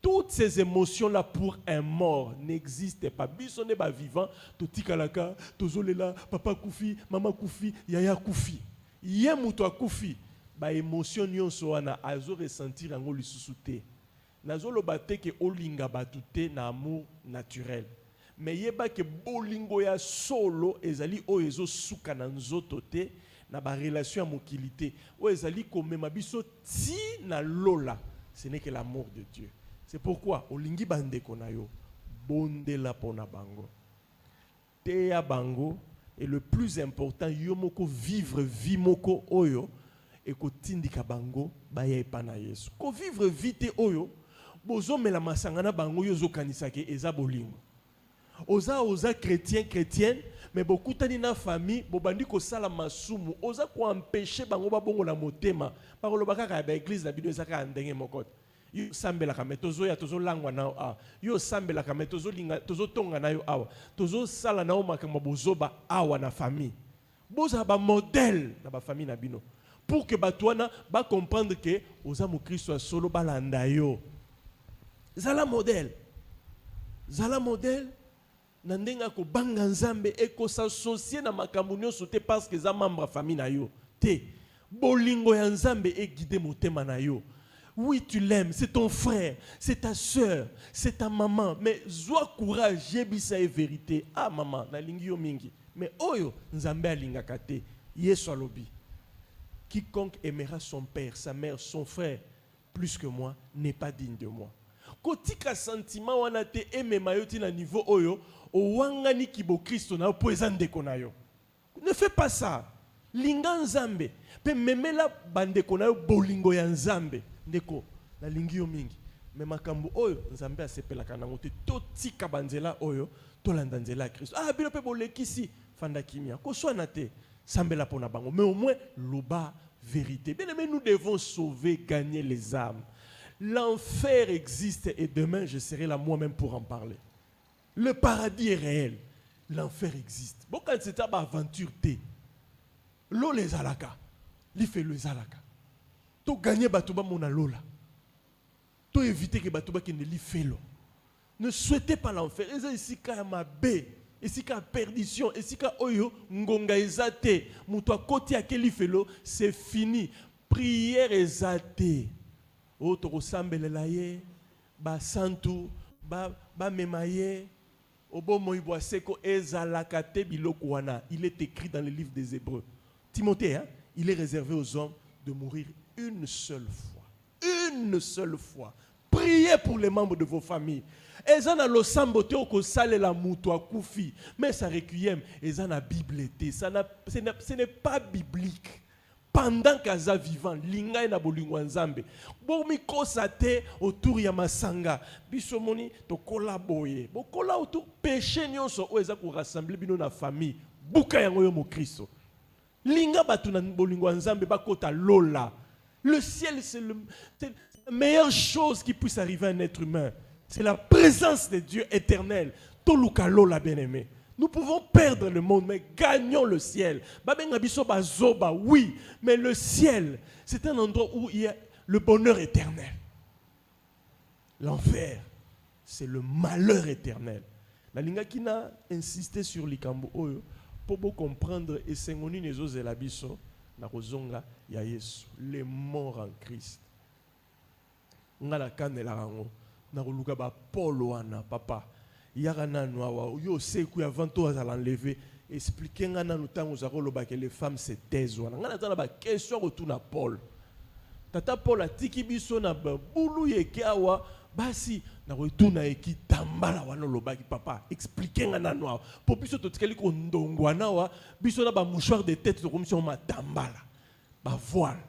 Toutes ces émotions-là pour un mort n'existent pas. Biso ne ba vivant, to tikalaka, to zolela, papa koufi, maman koufi, yaya koufi. Yé muto koufi, ba émotion nyonso wana azo ressentir ngo lisusu te. Nazo lo bate ke olinga batute na amour naturel. Mais yeba ke bolingo ya solo ezali o ezo suka na nzoto te na ba relation mokilité. O ezali komema biso ti na lola. Ce n'est que l'amour de Dieu. C'est pourquoi olingi bande konayo bondela pona bango teya bango et le plus important yomoko vivre vie moko oyo et ko tindika bango baya epana Yesu ko vivre vite oyo bozo mela masanga na bango yozo kanisake eza bolingo oza chrétienne mais beaucoup tani na famille bobandi ko sala masumu oza ko empêcher bango ba bongo na motema parolo bakaka ba église na bido ezaka ndenge moko. Yo sambela kame tozo ya tozo langwa na awa yo sambela kame tozo linga tozo tonga na yo awa tozo sala na makambo bozoba awa na famille boza ba modèle na ba famille na bino pour que batwana ba comprendre que oza mo Christ solo balanda yo zala modèle na ndenga ko banga nzambe e ko s'associer na makambo nyonso te parce que za membre famille na yo te bolingo ya nzambe e guider motema na yo. Oui, tu l'aimes, c'est ton frère, c'est ta soeur, c'est ta maman. Mais sois courage, jebisa et vérité. Ah maman, na lingi yo mingi. Mais oyo, nzambe alinga kate, yesu alobi. Quiconque aimera son père, sa mère, son frère, plus que moi, n'est pas digne de moi. Kotika sentiment wana te aime mayoti na niveau oyo, o wangani kibo Kristo na opoezande konayo. Ne fais pas ça. Linga nzambe. Pe memela bande konayo bolingo ya nzambe. Ndeko na lingi yo mingi mais makambo oyo nzambe asepelaka nango te totika banzela oyo tolanda nzela ya Kristo bino pe bolekisi fanda kimia koswana te sambela pona bango mais au moins loba vérité. Bien aimé, nous devons sauver, gagner les âmes. L'enfer existe et demain je serai là moi-même pour en parler. Le paradis est réel, l'enfer existe. Bon quand c'est une aventure té l'eau les alaka li fait les alaka to gagner batuba mona lola. To éviter que batuba qui ne li fait l'eau. Ne souhaitez pas l'enfer. Et ici quand ma bé esika perdition, esika oyo ngonga ezate, muto akoti akeli felo, c'est fini. Prière ezate. O toko sambelela ye, ba santu, ba memaye, obo moibwa seko ezalakate biloko wana. Il est écrit dans le livre des Hébreux. Timothée, hein, il est réservé aux hommes de mourir une seule fois. Une seule fois. Priez pour les membres de vos familles. Ezana lo sambote oko sale la muto akufi. Mais ça requiem, ezana Bible te. Ce n'est pas biblique. Pendant qu'aza vivant, linga na bolingo nzambe. Bo mi kosate autour ya masanga. Biso moni to collaborer. Bo kola autour péché nyonso o eza ko rassembler bino na famille. Buka yango yo mo Kristo. Linga batu na bolingo nzambe bakota lola. Le ciel c'est la meilleure chose qui puisse arriver à un être humain. C'est la présence de Dieu éternel. Toluka lola bien-aimé. Nous pouvons perdre le monde, mais gagnons le ciel. Oui, mais le ciel, c'est un endroit où il y a le bonheur éternel. L'enfer, c'est le malheur éternel. La linga qui n'a insisté sur l'ikambo oyo pour bien comprendre et sengoni nezo zelabiso na kozonga ya Yesu, les morts en Christ. Ngala kanela rango na koluka ba Paul wana papa. Yagana noa yo seku ya vanto azala enlever expliquer ngana nutango za koloba que les femmes se taisent wana ngana tala ba question retourna Paul tata Paul atiki biso na bulu yeke awa basi na retourna eki tambala wana lobaki papa expliquer ngana noa pour biso to tikeli ko ndongwana wa biso na ba mouchoir de tête to commission ma tambala ba voile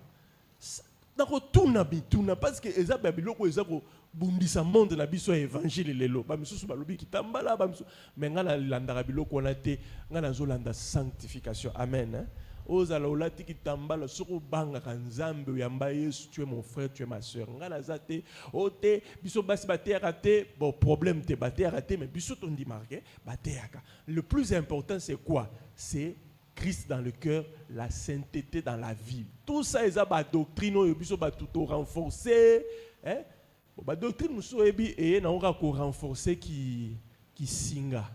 na retourna bituna parce que eza ba biloko eza ko bundisa monde na biso évangile lelo ba misusu balobi kitambala ba misusu mais ngana landaka biloko na te ngana zolanda sanctification amen hein? Ozala olati kitambala soko banga kanzambe yamba Yesu tu es mon frère tu es ma sœur ngana zate ote biso basi bateaka te bon problème te bateaka te mais biso to ndi marqué bateaka le plus important c'est quoi c'est Christ dans le cœur, la sainteté dans la vie. Tout ça est ba doctrine oyo biso ba tout renforcer hein. La doctrine est renforcer qui singa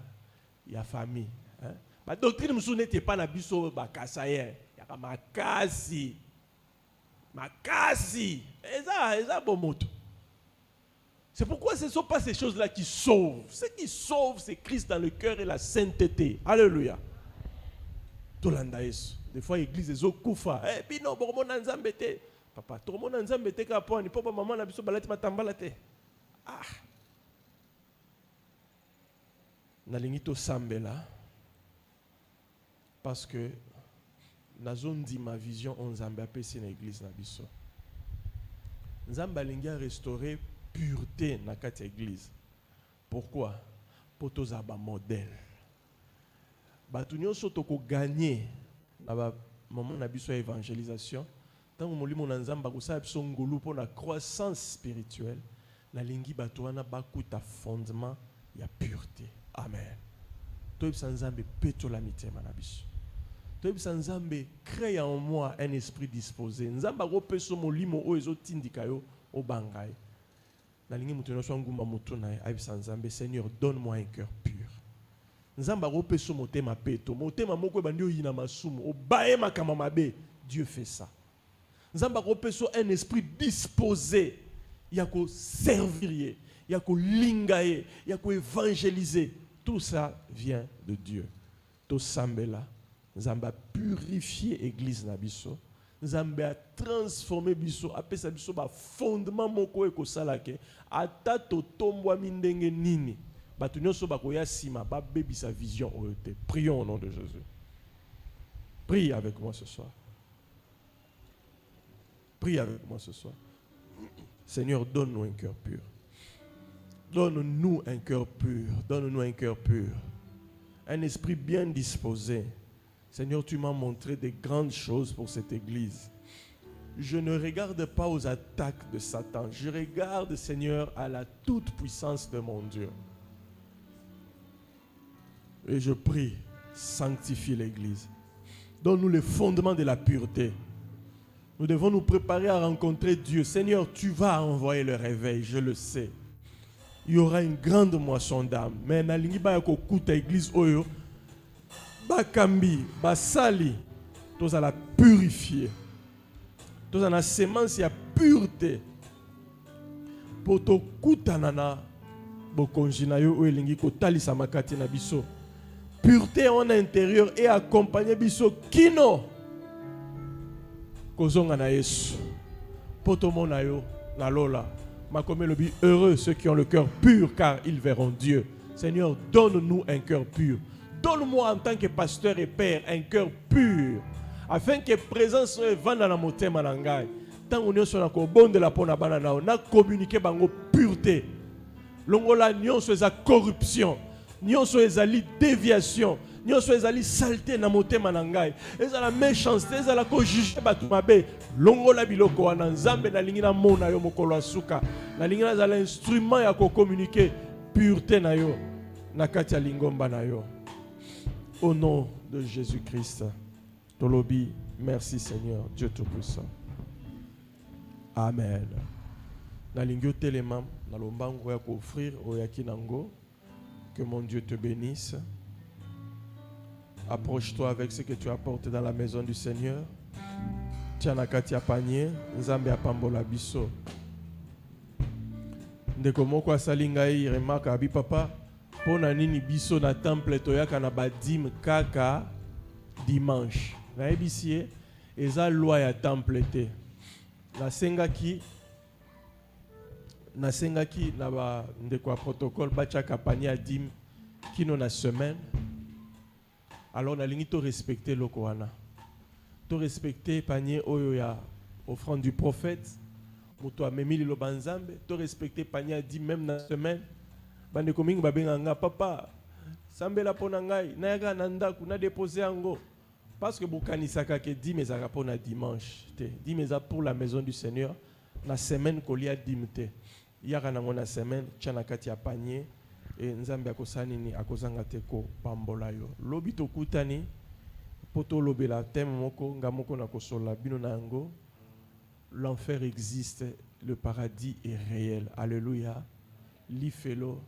la famille. La doctrine n'était pas la biso bakasaye. Il y a makasi. Makasi. Eza bon moto. C'est pourquoi ce ne sont pas ces choses-là qui sauvent. Ce qui sauve, c'est Christ dans le cœur et la sainteté. Alléluia. Des fois, l'église est au koufa. Eh, puis non, bon, mon anzambe te. Papa, tout le monde nzambe te ka poni papa maman na biso balati matambala te. Ah. Nalingi to sambela parce que nazon di ma vision on nzambe apesi na église na biso. Nzambe alingi restaurer pureté na kati église. Pourquoi? Pour toza ba modèle. Batu nyonso to ko gagner na ba moment na biso évangélisation. Tant que mon ensemble bakusa biso ngolu pour la croissance spirituelle, la lingi batuana bakuta fondement ya pureté. Amen. Toi nzambe peto la mitema na biso. Toi nzambe crée en moi un esprit disposé. Nzamba go peso molimo o ezo tindika yo o bangai. La lingi mutono so ngumba mutuna ya nzambe Seigneur donne-moi un cœur pur. Nzamba go peso motema peto. Motema moko bandi o yina masumu o bae makama mabe. Dieu fait ça. Nzamba kopeso un esprit disposé yako servir yako lingaye yako évangéliser tout ça vient de Dieu. To sambela nzamba purifier église na biso nzamba transformer biso apesa biso ba fondement moko eko salake ata to tombwa mindenge nini batu nyonso bakoya sima ba bebisa vision oyote. Prions au nom de Jésus. Prie avec moi ce soir. Prie avec moi ce soir. Seigneur, donne-nous un cœur pur. Donne-nous un cœur pur. Donne-nous un cœur pur. Un esprit bien disposé. Seigneur, tu m'as montré des grandes choses pour cette église. Je ne regarde pas aux attaques de Satan. Je regarde, Seigneur, à la toute puissance de mon Dieu. Et je prie, sanctifie l'église. Donne-nous les fondements de la pureté. Nous devons nous préparer à rencontrer Dieu. Seigneur, tu vas envoyer le réveil, je le sais. il y aura une grande moisson d'âme. Mais na lingi ba ko kuta église oyo ba kambi ba sali tous à la purifier. Tous à la sémence ya pureté. Pour to kuta nana bokonjina yo oyo lingi ko talisa makati na biso. Pureté en intérieur et accompagner biso kino kozonga na Yesu. Poto mona yo na lola. Makome lobi, heureux ceux qui ont le cœur pur car ils verront Dieu. Seigneur, donne-nous un cœur pur. Donne-moi en tant que pasteur et père un cœur pur. Afin que présence soit vanda na motema na ngai. Tant on est na ko bonde la pona bana na na communiquer bango pureté. Longola nyonso eza corruption. Nyonso ezali déviation. Nyonso ezali saleté na motema na ngai. Ezala méchanceté, ezala ko juger batu mabe. Longola biloko wana nzambe na lingi na mona yo mokolo asuka. Na lingi na zala instrument ya ko communiquer pureté na yo na kati ya lingomba na yo. Au nom de Jésus-Christ. Tolobi, merci Seigneur Dieu Tout-Puissant. Amen. Na lingi telemam na lombango ya ko offrir oyaki nango. Que mon Dieu te bénisse. Approche-toi avec ce que tu apportes dans la maison du Seigneur. Tiens na kati ya panier, nzambe apambola biso. Ndeko moko asali ngai remarque abi papa, pona nini biso na temple toyaka na badim kaka dimanche. Na ebisie eza loi ya temple te. Nasengaki na ba ndeko protocole bachaka panier dim kino na semaine. Alors na lingi to respecter loko wana. To respecter panier oyo ya offrande du prophète. Muto amemi lo banzambe, to respecter panier dim même na semaine. Bande komingi babenga nga papa. Sambela pona ngai, na yaga na ndaku na déposer yango. Parce que bukanisaka ke dim ezaka pona dimanche te. Dim eza pour la maison du Seigneur. Na semaine kolia dim te. Yaka nango na semaine tchana kati ya panier. Et nzambe akosani ni akozanga te ko pambola yo. Lobi to kutani poto lobela thème moko ngamoko na kosola bino na yango. L'enfer existe, le paradis est réel. Alléluia. Lifelo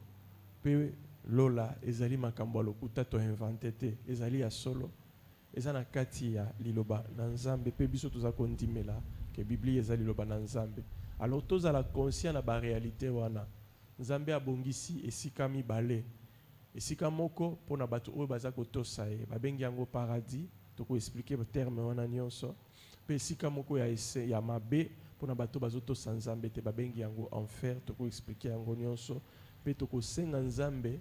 pe lola ezali makambo lokuta to inventé te. Ezali ya solo. Ezana kati ya liloba na nzambe pe biso toza kondimela ke Biblia ezali liloba na nzambe. Alors toza la conscient na ba réalité wana. Nzambe abongisi esika mibale. Esika moko pona bato oyo baza kotosa ye babengi yango paradis toko expliquer le terme wana nyonso. Pe esika moko ya mabe pona bato bazotosa nzambe te babengi yango enfer toko expliquer yango nyonso. Pe toko senga nzambe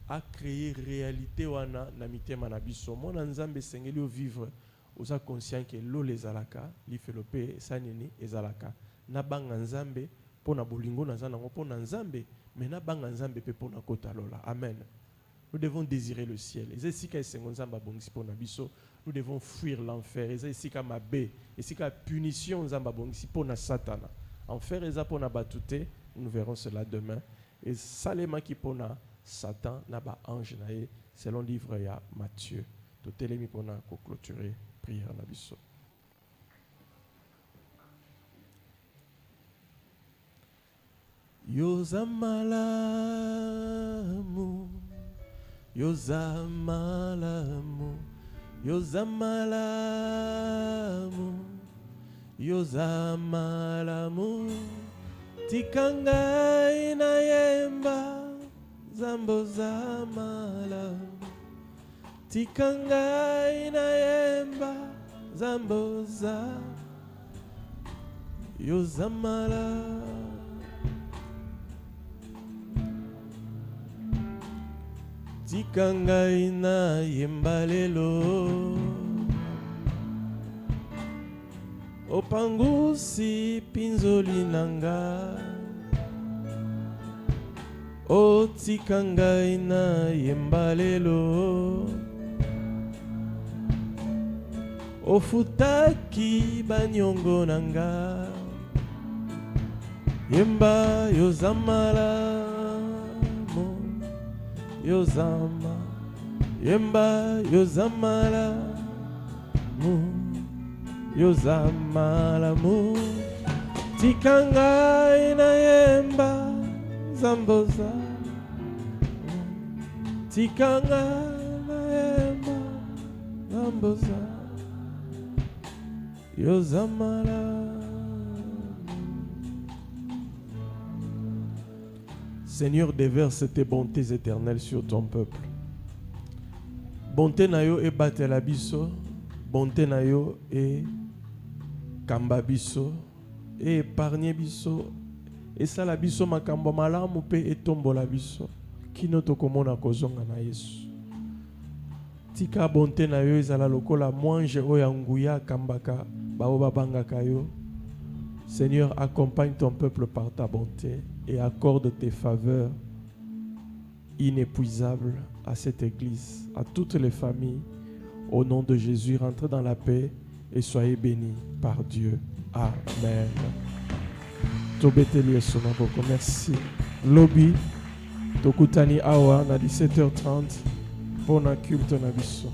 a créer réalité wana na mitema na biso. Mona nzambe sengeli o vivre oza conscient que lo les alaka li felope sanini ezalaka. Na banga nzambe pona bolingo na zana pona nzambe mais na banga nzambe pe pona kota lola. Amen. Nous devons désirer le ciel. Ezesika esengo nzamba bongisi pona biso. Nous devons fuir l'enfer. Ezesika mabe, esika punition nzamba bongisi pona satana. Enfer eza pona batute, nous verrons cela demain. Et salema ki pona Satan na ba ange na ye selon livre ya Matthieu. To telemi pona ko clôturer prière na biso. Yozamalamu, Yozamalamu, Yozamalamu, Yozamalamu, tikanga inayemba, zambo zamalamu, tikanga inayemba, zambo za, Yozamalamu. Tikanga ina yembalelo opangusi pinzoli nanga o tikanga ina yembalelo ofutaki banyongo nanga yemba yozamala Yozama, yemba, yozamala, yozamala, tikanga ina yemba, Zamboza Tikanga Naema Zamboza Yozamala. Seigneur, déverse tes bontés éternelles sur ton peuple. Bonté na yo e batela biso, bonté na yo e kamba biso, e épargner biso, e sala biso makambo malamu pe etombola biso. Kino tokomona kozonga na Yesu. Tika bonté na yo ezala lokola mwange oyo nguya kambaka bao babangaka yo. Seigneur, accompagne ton peuple par ta bonté et accorde tes faveurs inépuisables à cette église, à toutes les familles. Au nom de Jésus, rentrez dans la paix et soyez bénis par Dieu. Amen. Merci. Lobby, Tokutani Awa, na 17h30, bon culte na biso.